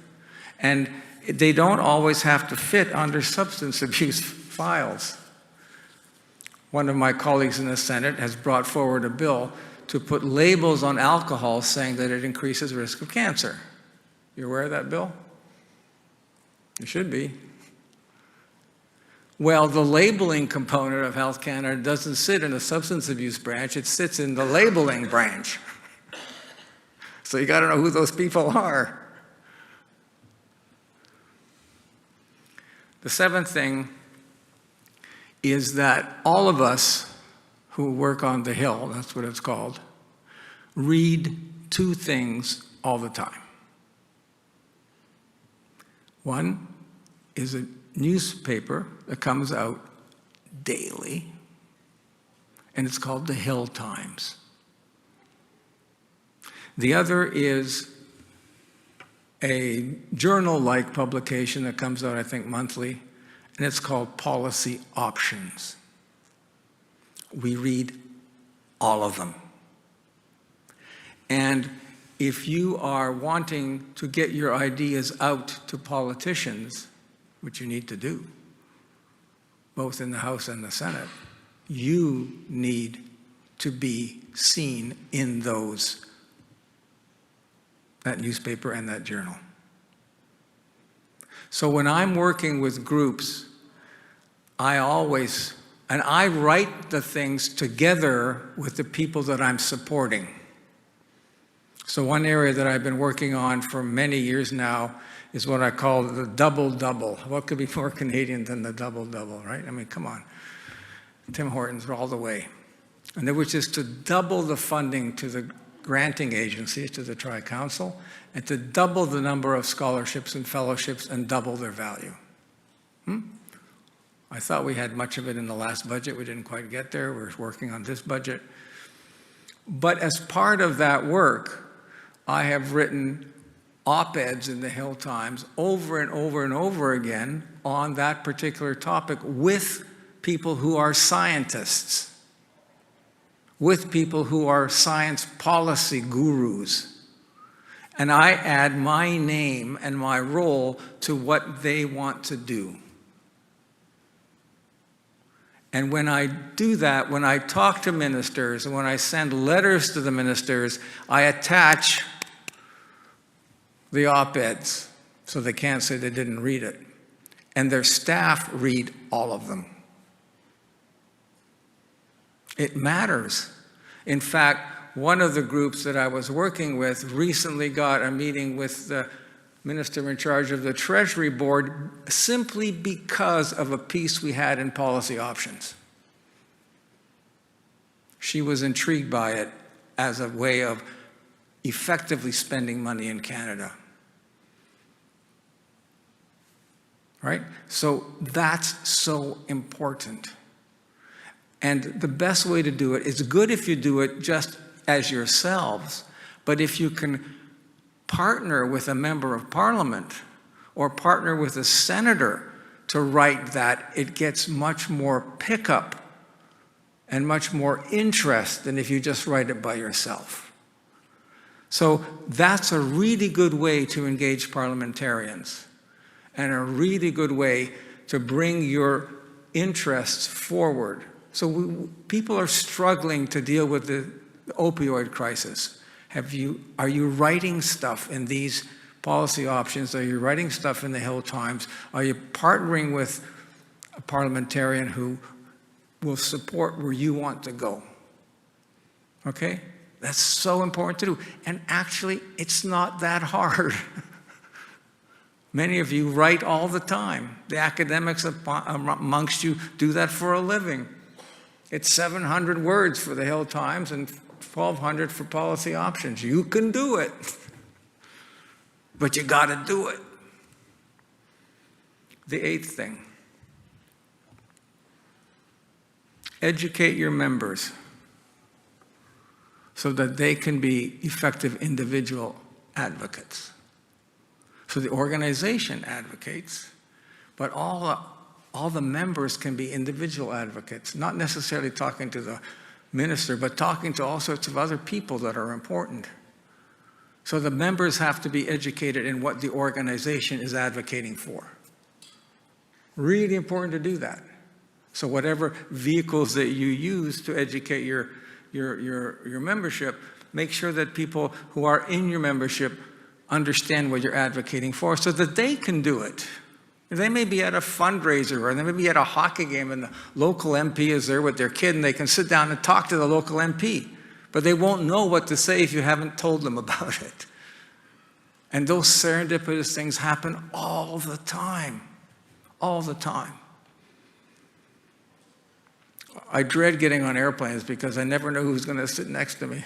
And they don't always have to fit under substance abuse files. One of my colleagues in the Senate has brought forward a bill to put labels on alcohol saying that it increases risk of cancer. You aware of that bill? You should be. Well, the labeling component of Health Canada doesn't sit in the substance abuse branch, it sits in the labeling branch. So you got to know who those people are. The seventh thing is that all of us who work on the Hill, that's what it's called, read two things all the time. One is a newspaper that comes out daily, and it's called the Hill Times. The other is a journal-like publication that comes out, I think, monthly, and it's called Policy Options. We read all of them. And if you are wanting to get your ideas out to politicians, which you need to do, both in the House and the Senate, you need to be seen in that newspaper and that journal. So when I'm working with groups, I write the things together with the people that I'm supporting. So one area that I've been working on for many years now is what I call the double-double. What could be more Canadian than the double-double, right? I mean, come on. Tim Hortons all the way. And it was just to double the funding to the granting agencies, to the Tri-Council, and to double the number of scholarships and fellowships and double their value. I thought we had much of it in the last budget. We didn't quite get there. We're working on this budget. But as part of that work, I have written op-eds in the Hill Times over and over and over again on that particular topic with people who are scientists, with people who are science policy gurus. And I add my name and my role to what they want to do. And when I do that, when I talk to ministers and when I send letters to the ministers, I attach the op-eds so they can't say they didn't read it. And their staff read all of them. It matters. In fact, one of the groups that I was working with recently got a meeting with the minister in charge of the Treasury Board simply because of a piece we had in Policy Options. She was intrigued by it as a way of effectively spending money in Canada. right? So that's so important. And the best way to do it, it's good if you do it just as yourselves, but if you can partner with a member of parliament or partner with a senator to write that, it gets much more pickup and much more interest than if you just write it by yourself. So that's a really good way to engage parliamentarians and a really good way to bring your interests forward. So people are struggling to deal with the opioid crisis. Are you writing stuff in these policy options? Are you writing stuff in the Hill Times? Are you partnering with a parliamentarian who will support where you want to go? Okay? That's so important to do. And actually, it's not that hard. Many of you write all the time. The academics amongst you do that for a living. It's 700 words for the Hill Times and 1,200 for policy options. You can do it, but you got to do it. The eighth thing, educate your members so that they can be effective individual advocates. So the organization advocates, but all the members can be individual advocates, not necessarily talking to the minister, but talking to all sorts of other people that are important. So the members have to be educated in what the organization is advocating for. Really important to do that. So whatever vehicles that you use to educate your membership, make sure that people who are in your membership understand what you're advocating for so that they can do it. They may be at a fundraiser or they may be at a hockey game and the local MP is there with their kid and they can sit down and talk to the local MP, but they won't know what to say if you haven't told them about it. And those serendipitous things happen all the time, all the time. I dread getting on airplanes because I never know who's going to sit next to me.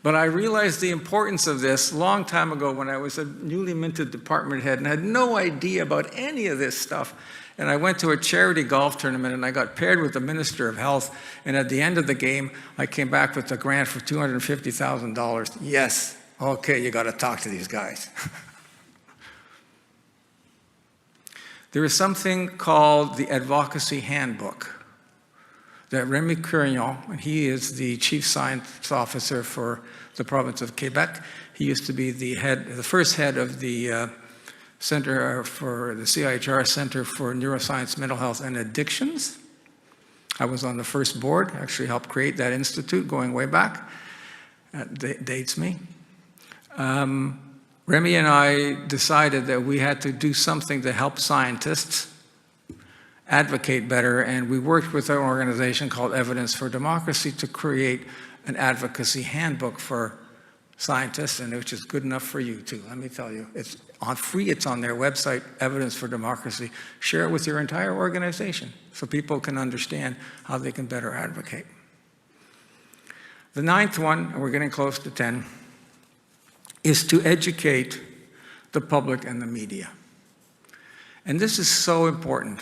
But I realized the importance of this a long time ago when I was a newly minted department head and had no idea about any of this stuff. And I went to a charity golf tournament and I got paired with the Minister of Health. And at the end of the game, I came back with a grant for $250,000. Yes, okay, you got to talk to these guys. There is something called the Advocacy Handbook that Remy Curignon, and he is the Chief Science Officer for the province of Quebec. He used to be the first head of the Center for the CIHR Center for Neuroscience, Mental Health, and Addictions. I was on the first board, actually helped create that institute going way back. That dates me. Remy and I decided that we had to do something to help scientists advocate better, and we worked with an organization called Evidence for Democracy to create an advocacy handbook for scientists, and which is good enough for you too, let me tell you. It's free, it's on their website, Evidence for Democracy. Share it with your entire organization so people can understand how they can better advocate. The ninth one, and we're getting close to 10, is to educate the public and the media. And this is so important.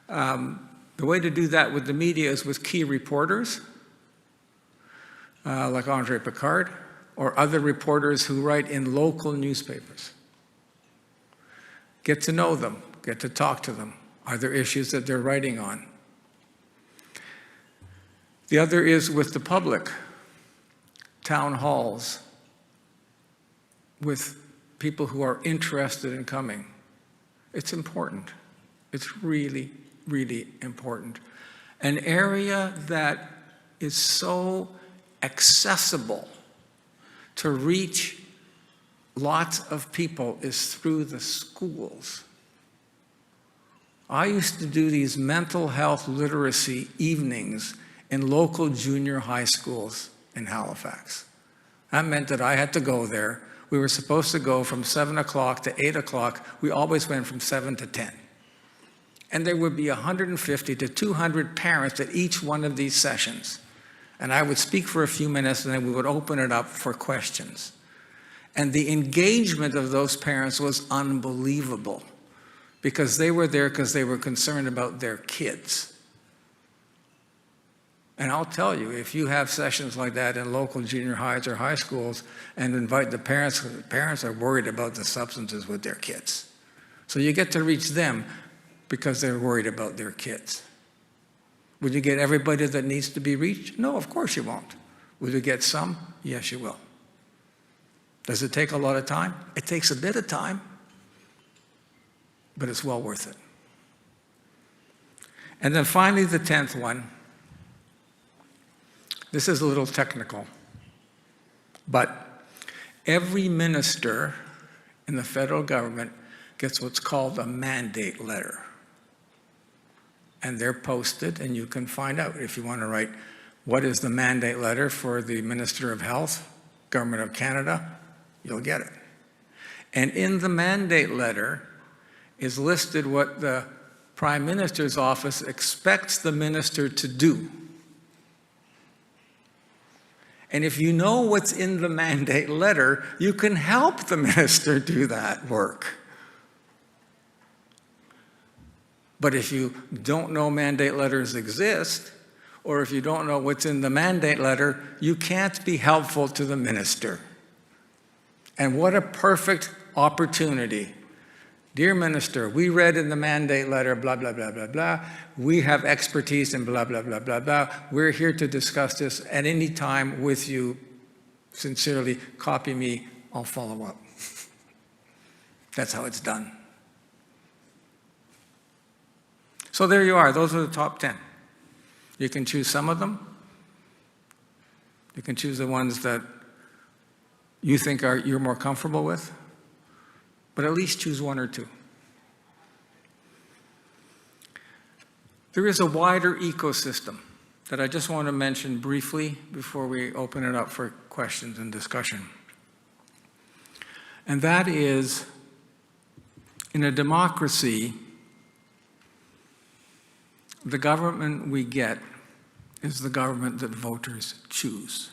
The way to do that with the media is with key reporters, like Andre Picard, or other reporters who write in local newspapers. Get to know them, get to talk to them. Are there issues that they're writing on? The other is with the public, town halls, with people who are interested in coming. It's important. It's really, really important. An area that is so accessible to reach lots of people is through the schools. I used to do these mental health literacy evenings in local junior high schools in Halifax. That meant that I had to go there. We were supposed to go from 7 o'clock to 8 o'clock. We always went from 7 to 10. And there would be 150 to 200 parents at each one of these sessions. And I would speak for a few minutes and then we would open it up for questions. And the engagement of those parents was unbelievable, because they were there because they were concerned about their kids. And I'll tell you, if you have sessions like that in local junior highs or high schools and invite the parents are worried about the substances with their kids. So you get to reach them because they're worried about their kids. Will you get everybody that needs to be reached? No, of course you won't. Will you get some? Yes, you will. Does it take a lot of time? It takes a bit of time, but it's well worth it. And then finally, the 10th one. This is a little technical, but every minister in the federal government gets what's called a mandate letter. And they're posted, and you can find out if you want to write, what is the mandate letter for the Minister of Health, Government of Canada? You'll get it. And in the mandate letter is listed what the Prime Minister's office expects the minister to do. And if you know what's in the mandate letter, you can help the minister do that work. But if you don't know mandate letters exist, or if you don't know what's in the mandate letter, you can't be helpful to the minister. And what a perfect opportunity. Dear Minister, we read in the mandate letter, blah, blah, blah, blah, blah. We have expertise in blah, blah, blah, blah, blah. We're here to discuss this at any time with you. Sincerely, copy me, I'll follow up. That's how it's done. So there you are, those are the top 10. You can choose some of them. You can choose the ones that you think you're more comfortable with. But at least choose one or two. There is a wider ecosystem that I just want to mention briefly before we open it up for questions and discussion. And that is, in a democracy, the government we get is the government that voters choose.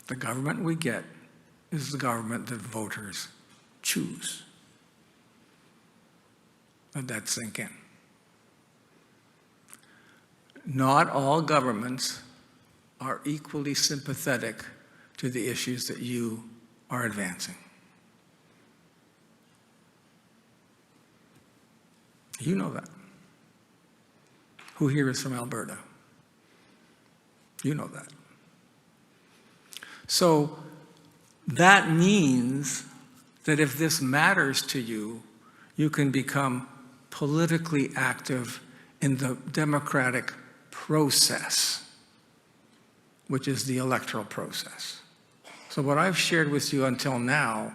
The government we get is the government that voters choose. Let that sink in. Not all governments are equally sympathetic to the issues that you are advancing. You know that. Who here is from Alberta? You know that. So that means that if this matters to you, you can become politically active in the democratic process, which is the electoral process. So what I've shared with you until now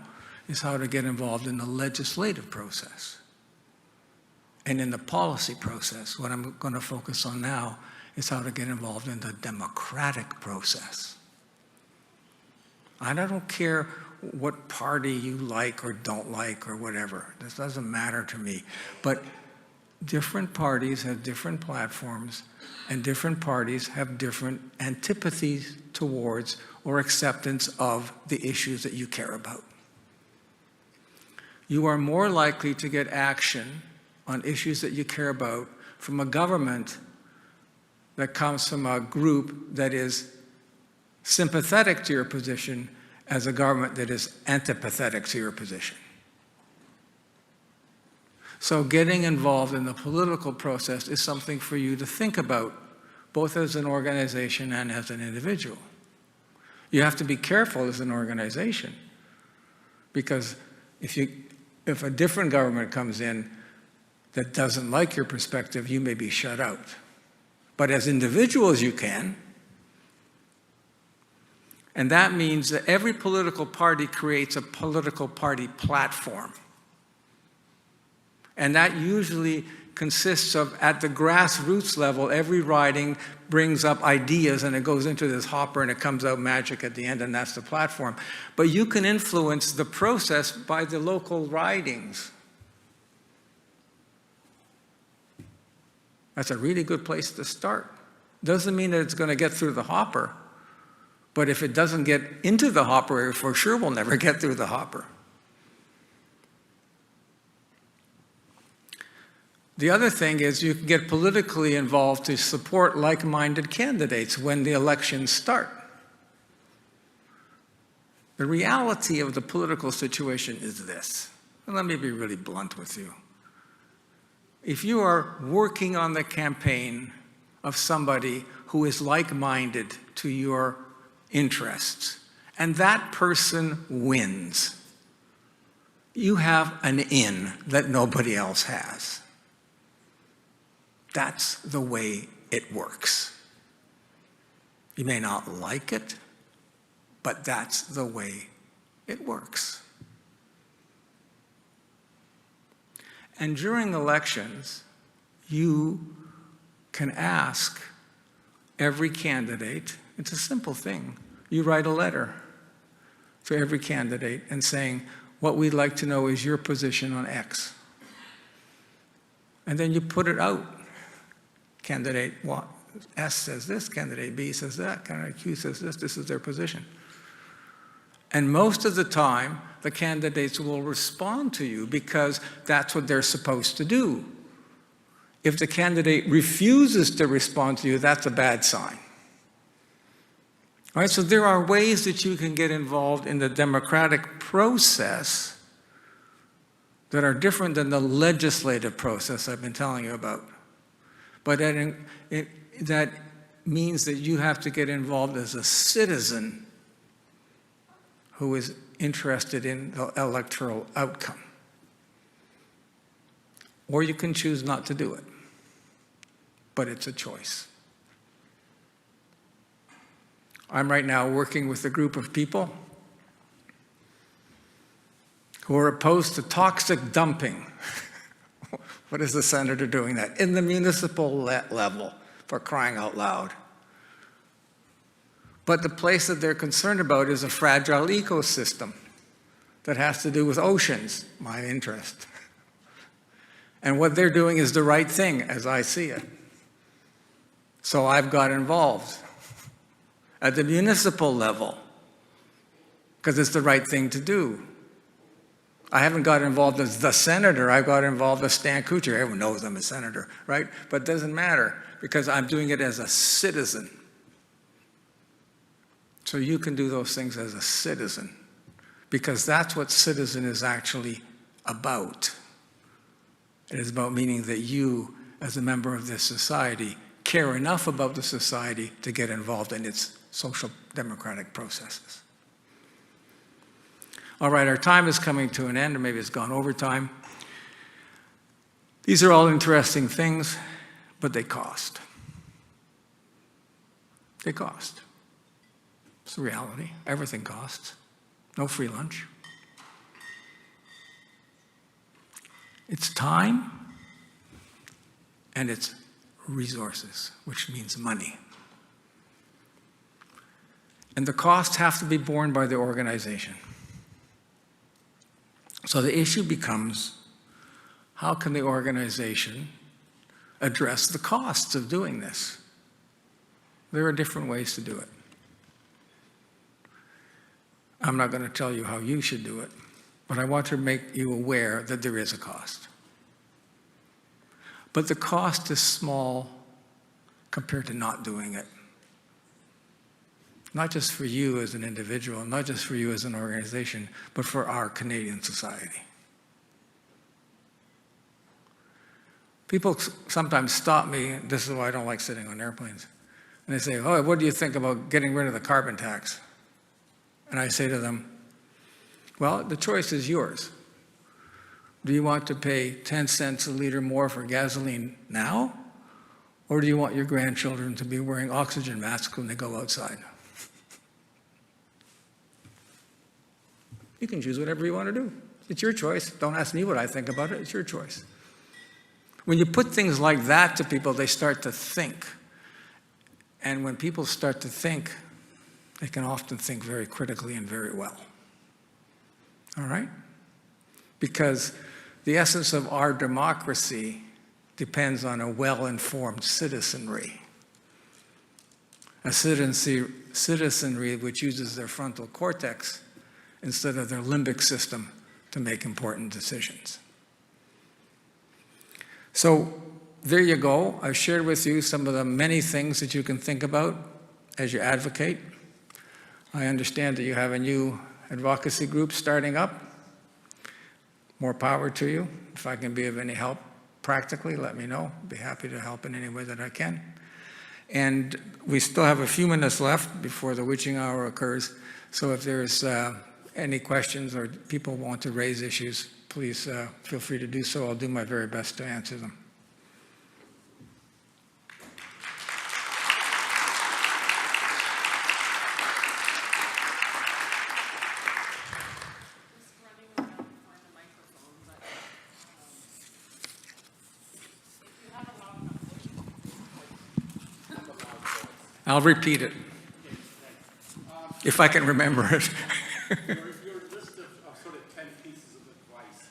is how to get involved in the legislative process. And in the policy process, what I'm going to focus on now is how to get involved in the democratic process. And I don't care what party you like or don't like or whatever. This doesn't matter to me. But different parties have different platforms, and different parties have different antipathies towards or acceptance of the issues that you care about. You are more likely to get action on issues that you care about from a government that comes from a group that is sympathetic to your position as a government that is antipathetic to your position. So getting involved in the political process is something for you to think about, both as an organization and as an individual. You have to be careful as an organization, because if a different government comes in that doesn't like your perspective, you may be shut out. But as individuals, you can. And that means that every political party creates a political party platform. And that usually consists of, at the grassroots level, every riding brings up ideas and it goes into this hopper and it comes out magic at the end, and that's the platform. But you can influence the process by the local ridings. That's a really good place to start. Doesn't mean that it's going to get through the hopper, But if it doesn't get into the hopper, for sure will never get through the hopper. The other thing is you can get politically involved to support like-minded candidates when the elections start. The reality of the political situation is this, and let me be really blunt with you. If you are working on the campaign of somebody who is like-minded to your interests, and that person wins, you have an in that nobody else has. That's the way it works. You may not like it, but that's the way it works. And during elections, you can ask every candidate, it's a simple thing. You write a letter to every candidate and saying, what we'd like to know is your position on X. And then you put it out. Candidate S says this, candidate B says that, candidate Q says this is their position. And most of the time, the candidates will respond to you because that's what they're supposed to do. If the candidate refuses to respond to you, that's a bad sign. All right, so there are ways that you can get involved in the democratic process that are different than the legislative process I've been telling you about. But that means that you have to get involved as a citizen who is interested in the electoral outcome. Or you can choose not to do it. But it's a choice. I'm right now working with a group of people who are opposed to toxic dumping. What is the senator doing that? In the municipal level, for crying out loud. But the place that they're concerned about is a fragile ecosystem that has to do with oceans, my interest. And what they're doing is the right thing, as I see it. So I've got involved at the municipal level, because it's the right thing to do. I haven't got involved as the senator, I got involved as Stan Kutcher. Everyone knows I'm a senator, right? But it doesn't matter, because I'm doing it as a citizen. So you can do those things as a citizen, because that's what citizen is actually about. It is about meaning that you, as a member of this society, care enough about the society to get involved in its social democratic processes. All right, our time is coming to an end, or maybe it's gone over time. These are all interesting things, but they cost. They cost. It's the reality. Everything costs. No free lunch. It's time, and it's resources, which means money. And the costs have to be borne by the organization. So the issue becomes, how can the organization address the costs of doing this? There are different ways to do it. I'm not going to tell you how you should do it, but I want to make you aware that there is a cost. But the cost is small compared to not doing it. Not just for you as an individual, not just for you as an organization, but for our Canadian society. People sometimes stop me, this is why I don't like sitting on airplanes, and they say, oh, what do you think about getting rid of the carbon tax? And I say to them, well, the choice is yours. Do you want to pay 10 cents a liter more for gasoline now? Or do you want your grandchildren to be wearing oxygen masks when they go outside? You can choose whatever you want to do. It's your choice. Don't ask me what I think about it. It's your choice. When you put things like that to people, they start to think. And when people start to think, they can often think very critically and very well. All right? Because the essence of our democracy depends on a well-informed citizenry. a citizenry which uses their frontal cortex instead of their limbic system to make important decisions. So there you go. I've shared with you some of the many things that you can think about as you advocate. I understand that you have a new advocacy group starting up. More power to you. If I can be of any help practically, let me know. I'd be happy to help in any way that I can. And we still have a few minutes left before the witching hour occurs. So if there's any questions or people want to raise issues, please feel free to do so. I'll do my very best to answer them. I'll repeat it, if I can remember it. Your list of sort of 10 pieces of advice,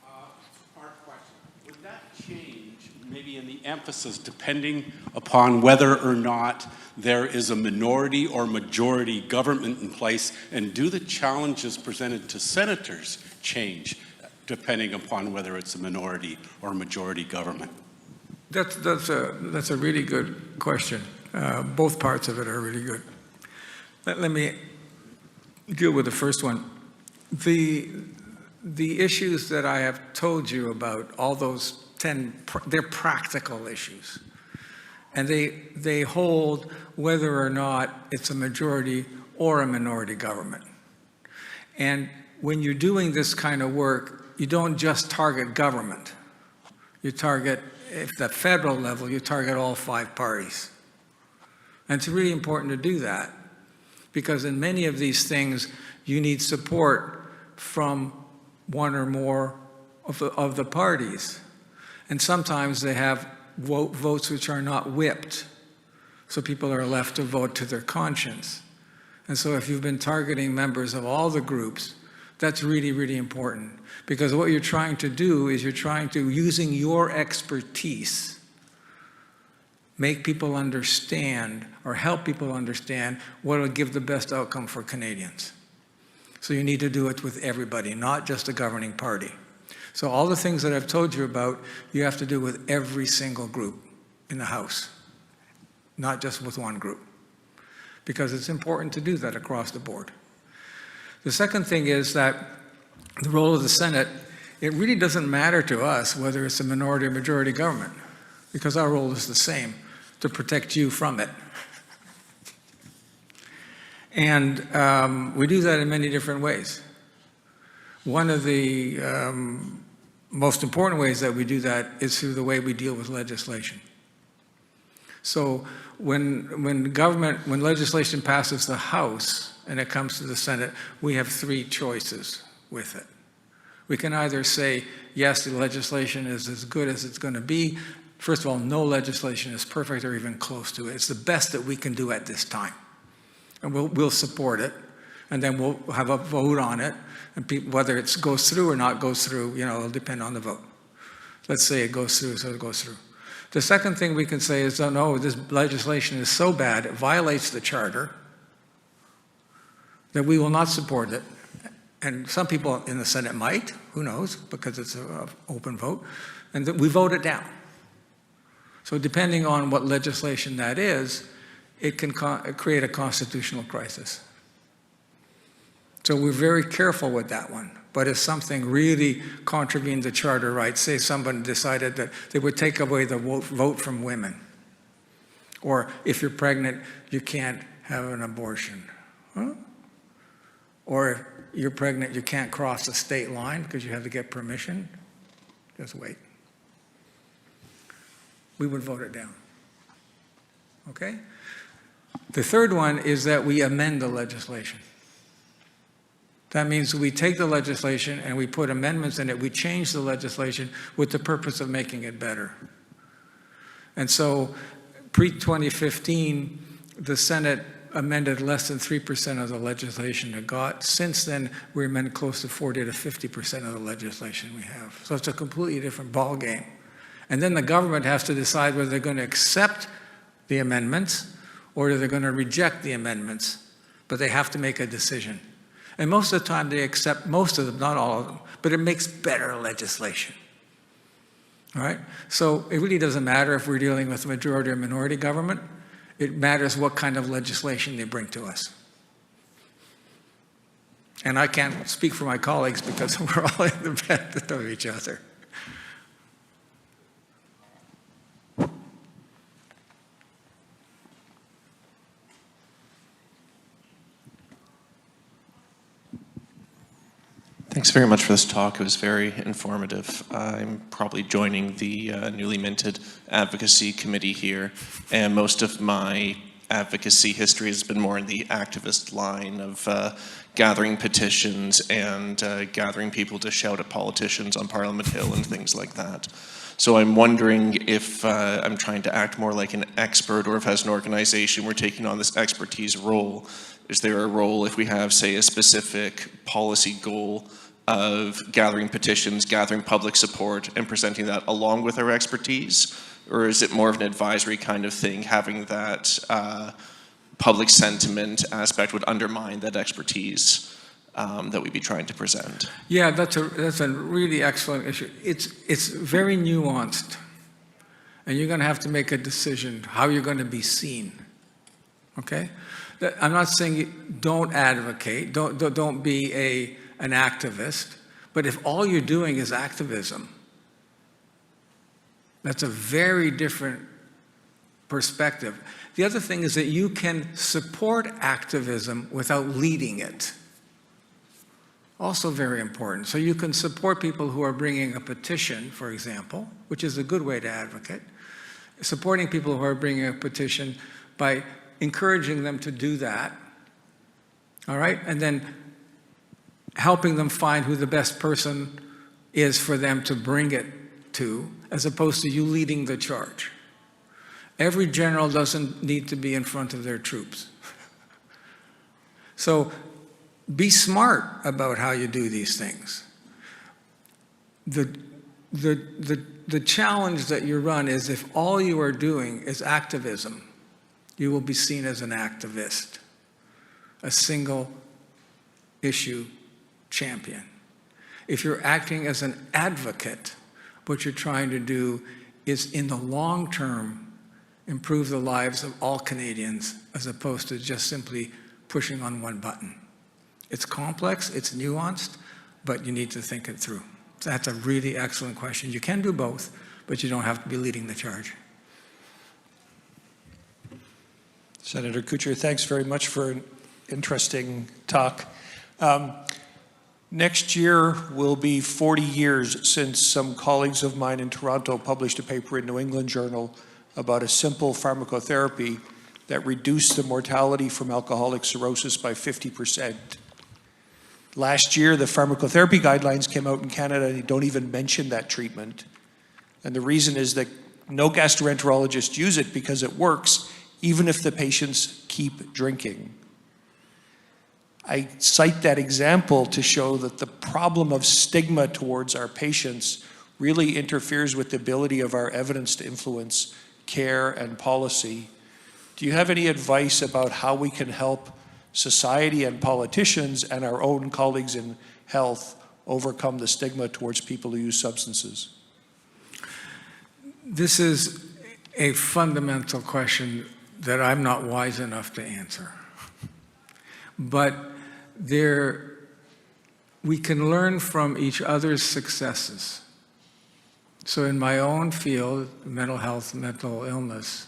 two-part question. Would that change maybe in the emphasis depending upon whether or not there is a minority or majority government in place? And do the challenges presented to senators change depending upon whether it's a minority or majority government? That's a really good question. Both parts of it are really good. Let me deal with the first one. The issues that I have told you about, all those 10, they're practical issues. And they hold whether or not it's a majority or a minority government. And when you're doing this kind of work, you don't just target government. You target, at the federal level, you target all 5 parties. And it's really important to do that, because in many of these things, you need support from one or more of the parties. And sometimes they have votes which are not whipped, so people are left to vote to their conscience. And so if you've been targeting members of all the groups, that's really, really important, because what you're trying to do is you're trying to, using your expertise, make people understand or help people understand what will give the best outcome for Canadians. So you need to do it with everybody, not just the governing party. So all the things that I've told you about, you have to do with every single group in the House, not just with one group, because it's important to do that across the board. The second thing is that the role of the Senate, it really doesn't matter to us whether it's a minority or majority government, because our role is the same, to protect you from it. And we do that in many different ways. One of the most important ways that we do that is through the way we deal with legislation. So when legislation passes the House and it comes to the Senate, we have 3 choices with it. We can either say, yes, the legislation is as good as it's going to be. First of all, no legislation is perfect or even close to it. It's the best that we can do at this time. And we'll support it, and then we'll have a vote on it, and whether it goes through or not goes through, it'll depend on the vote. Let's say it goes through, so it goes through. The second thing we can say is, oh, no, this legislation is so bad, it violates the Charter, that we will not support it. And some people in the Senate might, who knows, because it's an open vote, and that we vote it down. So depending on what legislation that is, it can create a constitutional crisis. So we're very careful with that one. But if something really contravened the Charter rights, say someone decided that they would take away the vote from women, or if you're pregnant, you can't have an abortion. Huh? Or if you're pregnant, you can't cross the state line because you have to get permission, just wait. We would vote it down. Okay? The third one is that we amend the legislation. That means we take the legislation and we put amendments in it. We change the legislation with the purpose of making it better. And so pre-2015, the Senate amended less than 3% of the legislation it got. Since then, we amended close to 40 to 50% of the legislation we have. So it's a completely different ballgame. And then the government has to decide whether they're going to accept the amendments or they're going to reject the amendments, but they have to make a decision. And most of the time they accept most of them, not all of them, but it makes better legislation. All right? So it really doesn't matter if we're dealing with a majority or minority government. It matters what kind of legislation they bring to us. And I can't speak for my colleagues because we're all independent of each other. Thanks very much for this talk. It was very informative. I'm probably joining the newly minted Advocacy Committee here, and most of my advocacy history has been more in the activist line of gathering petitions and gathering people to shout at politicians on Parliament Hill and things like that. So I'm wondering if I'm trying to act more like an expert, or if as an organization we're taking on this expertise role. Is there a role if we have, say, a specific policy goal of gathering petitions, gathering public support, and presenting that along with our expertise? Or is it more of an advisory kind of thing, having that public sentiment aspect would undermine that expertise that we'd be trying to present? Yeah, that's a really excellent issue. It's very nuanced, and you're going to have to make a decision how you're going to be seen. Okay, I'm not saying don't advocate, don't be an activist, but if all you're doing is activism, that's a very different perspective. The other thing is that you can support activism without leading it. Also very important. So you can support people who are bringing a petition, for example, which is a good way to advocate. Supporting people who are bringing a petition by encouraging them to do that, all right? And then helping them find who the best person is for them to bring it to, as opposed to you leading the charge. Every general doesn't need to be in front of their troops. So be smart about how you do these things. The challenge that you run is if all you are doing is activism, you will be seen as an activist, a single issue champion. If you're acting as an advocate, what you're trying to do is, in the long term, improve the lives of all Canadians, as opposed to just simply pushing on one button. It's complex, it's nuanced, but you need to think it through. That's a really excellent question. You can do both, but you don't have to be leading the charge. Senator Kutcher, thanks very much for an interesting talk. Next year will be 40 years since some colleagues of mine in Toronto published a paper in New England Journal about a simple pharmacotherapy that reduced the mortality from alcoholic cirrhosis by 50%. Last year, the pharmacotherapy guidelines came out in Canada and they don't even mention that treatment. And the reason is that no gastroenterologists use it because it works, even if the patients keep drinking. I cite that example to show that the problem of stigma towards our patients really interferes with the ability of our evidence to influence care and policy. Do you have any advice about how we can help society and politicians and our own colleagues in health overcome the stigma towards people who use substances? This is a fundamental question that I'm not wise enough to answer. But we can learn from each other's successes. So in my own field, mental health, mental illness,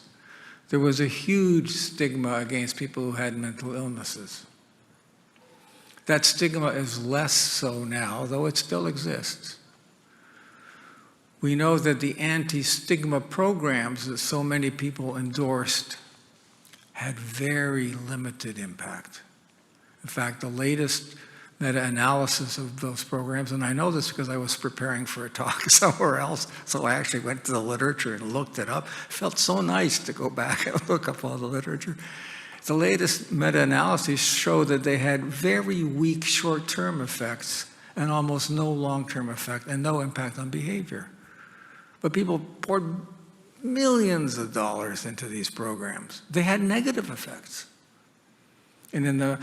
there was a huge stigma against people who had mental illnesses. That stigma is less so now, though it still exists. We know that the anti-stigma programs that so many people endorsed had very limited impact. In fact, the latest meta-analysis of those programs, and I know this because I was preparing for a talk somewhere else, so I actually went to the literature and looked it up. It felt so nice to go back and look up all the literature. The latest meta-analyses show that they had very weak short-term effects and almost no long-term effect and no impact on behavior. But people poured millions of dollars into these programs. They had negative effects. And in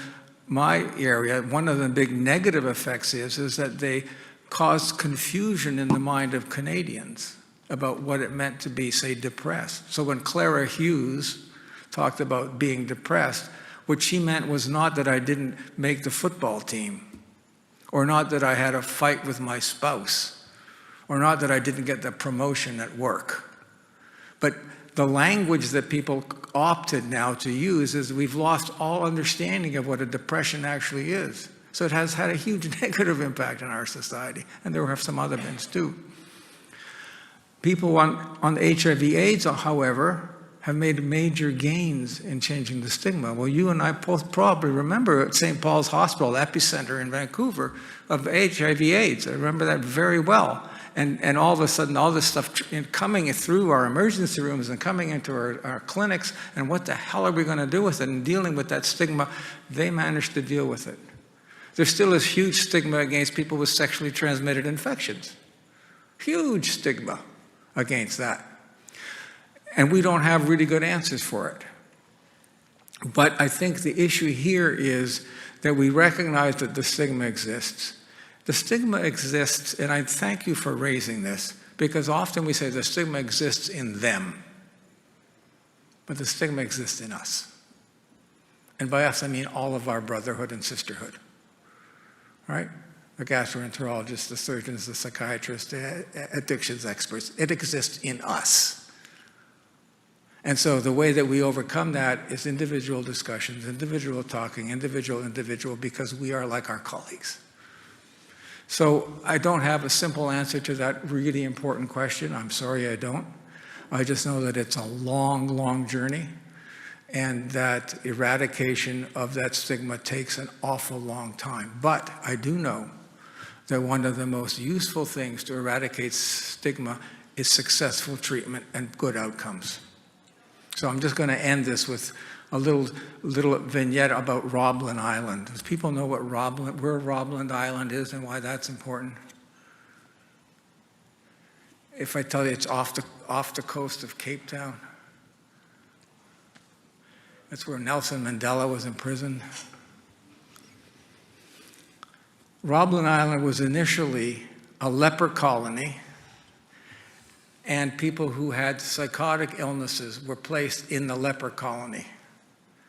my area, one of the big negative effects is that they caused confusion in the mind of Canadians about what it meant to be, say, depressed. So when Clara Hughes talked about being depressed, what she meant was not that I didn't make the football team, or not that I had a fight with my spouse, or not that I didn't get the promotion at work. But the language that people opted now to use is we've lost all understanding of what a depression actually is. So it has had a huge negative impact on our society, and there have some other things too. People on HIV/AIDS, however, have made major gains in changing the stigma. Well, you and I both probably remember at St. Paul's Hospital, epicenter in Vancouver, of HIV/AIDS. I remember that very well. And all of a sudden, all this stuff coming through our emergency rooms and coming into our clinics, and what the hell are we going to do with it? And dealing with that stigma, they managed to deal with it. There still is huge stigma against people with sexually transmitted infections. Huge stigma against that. And we don't have really good answers for it. But I think the issue here is that we recognize that the stigma exists. The stigma exists, and I thank you for raising this, because often we say the stigma exists in them, but the stigma exists in us. And by us, I mean all of our brotherhood and sisterhood, right? The gastroenterologists, the surgeons, the psychiatrists, the addictions experts. It exists in us. And so the way that we overcome that is individual discussions, individual talking, individual, because we are like our colleagues. So I don't have a simple answer to that really important question. I'm sorry I don't. I just know that it's a long, long journey, and that eradication of that stigma takes an awful long time. But I do know that one of the most useful things to eradicate stigma is successful treatment and good outcomes. So I'm just going to end this with a little vignette about Roblin Island. Does people know where Roblin Island is and why that's important? If I tell you it's off the coast of Cape Town, that's where Nelson Mandela was imprisoned. Roblin Island was initially a leper colony, and people who had psychotic illnesses were placed in the leper colony.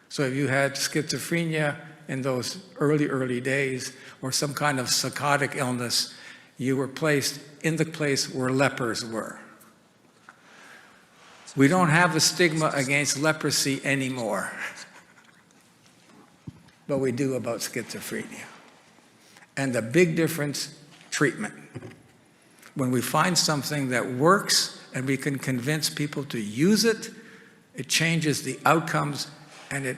So if you had schizophrenia in those early days, or some kind of psychotic illness, you were placed in the place where lepers were. We don't have the stigma against leprosy anymore, but we do about schizophrenia. And the big difference, treatment. When we find something that works and we can convince people to use it, it changes the outcomes, and it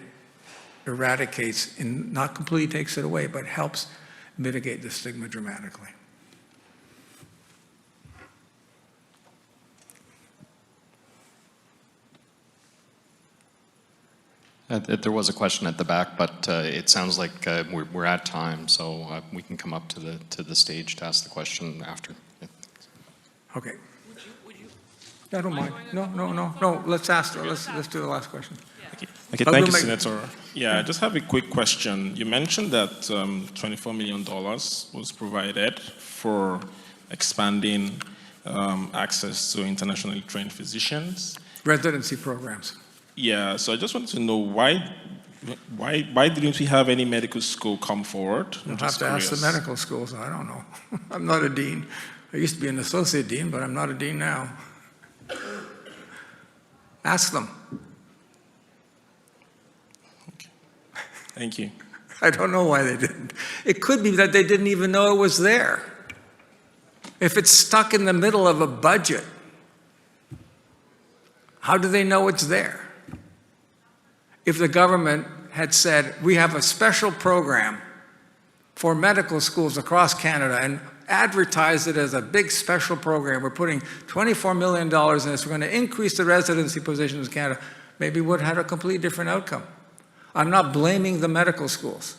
eradicates, and not completely takes it away, but helps mitigate the stigma dramatically. There was a question at the back, but it sounds like we're at time, so we can come up to the stage to ask the question after. Okay. I don't mind. No. Let's do the last question. Okay, thank you, Senator. Yeah, I just have a quick question. You mentioned that $24 million was provided for expanding access to internationally trained physicians. Residency programs. Yeah, so I just wanted to know why didn't we have any medical school come forward? You'll have to ask the medical schools. I don't know. I'm not a dean. I used to be an associate dean, but I'm not a dean now. Ask them. Okay. Thank you. I don't know why they didn't. It could be that they didn't even know it was there. If it's stuck in the middle of a budget, how do they know it's there? If the government had said, we have a special program for medical schools across Canada, and advertised it as a big special program, we're putting $24 million in this, we're going to increase the residency positions in Canada, maybe we would have had a completely different outcome. I'm not blaming the medical schools.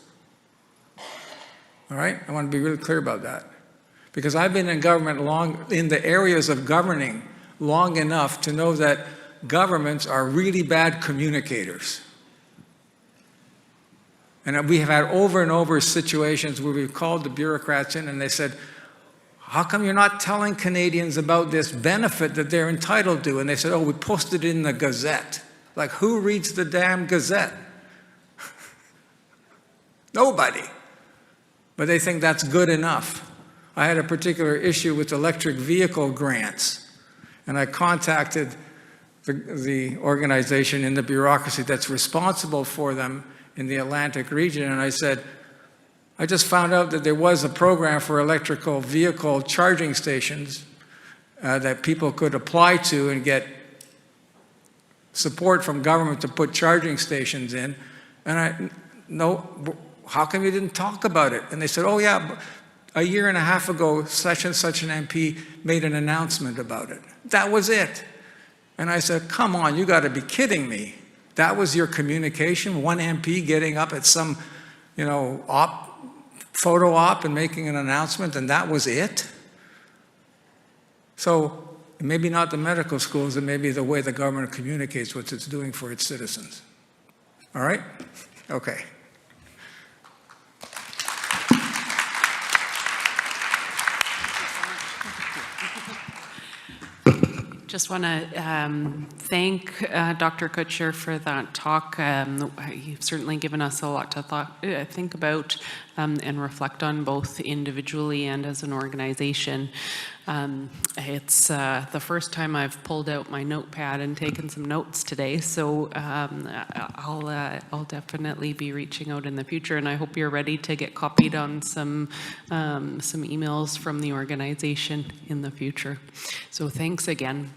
All right? I want to be really clear about that. Because I've been in government long, in the areas of governing long enough to know that governments are really bad communicators. And we have had over and over situations where we've called the bureaucrats in and they said, how come you're not telling Canadians about this benefit that they're entitled to? And they said, oh, we posted it in the Gazette. Like, who reads the damn Gazette? Nobody. But they think that's good enough. I had a particular issue with electric vehicle grants, and I contacted the organization in the bureaucracy that's responsible for them in the Atlantic region, and I said, I just found out that there was a program for electrical vehicle charging stations that people could apply to and get support from government to put charging stations in. And how come you didn't talk about it? And they said, oh yeah, a year and a half ago, such and such an MP made an announcement about it. That was it. And I said, come on, you got to be kidding me. That was your communication? One MP getting up at some, photo op and making an announcement, and that was it? So maybe not the medical schools, it may be the way the government communicates what it's doing for its citizens. All right? Okay. Just want to thank Dr. Kutcher for that talk. You've certainly given us a lot to think about and reflect on, both individually and as an organization. It's the first time I've pulled out my notepad and taken some notes today, so I'll definitely be reaching out in the future, and I hope you're ready to get copied on some emails from the organization in the future. So thanks again.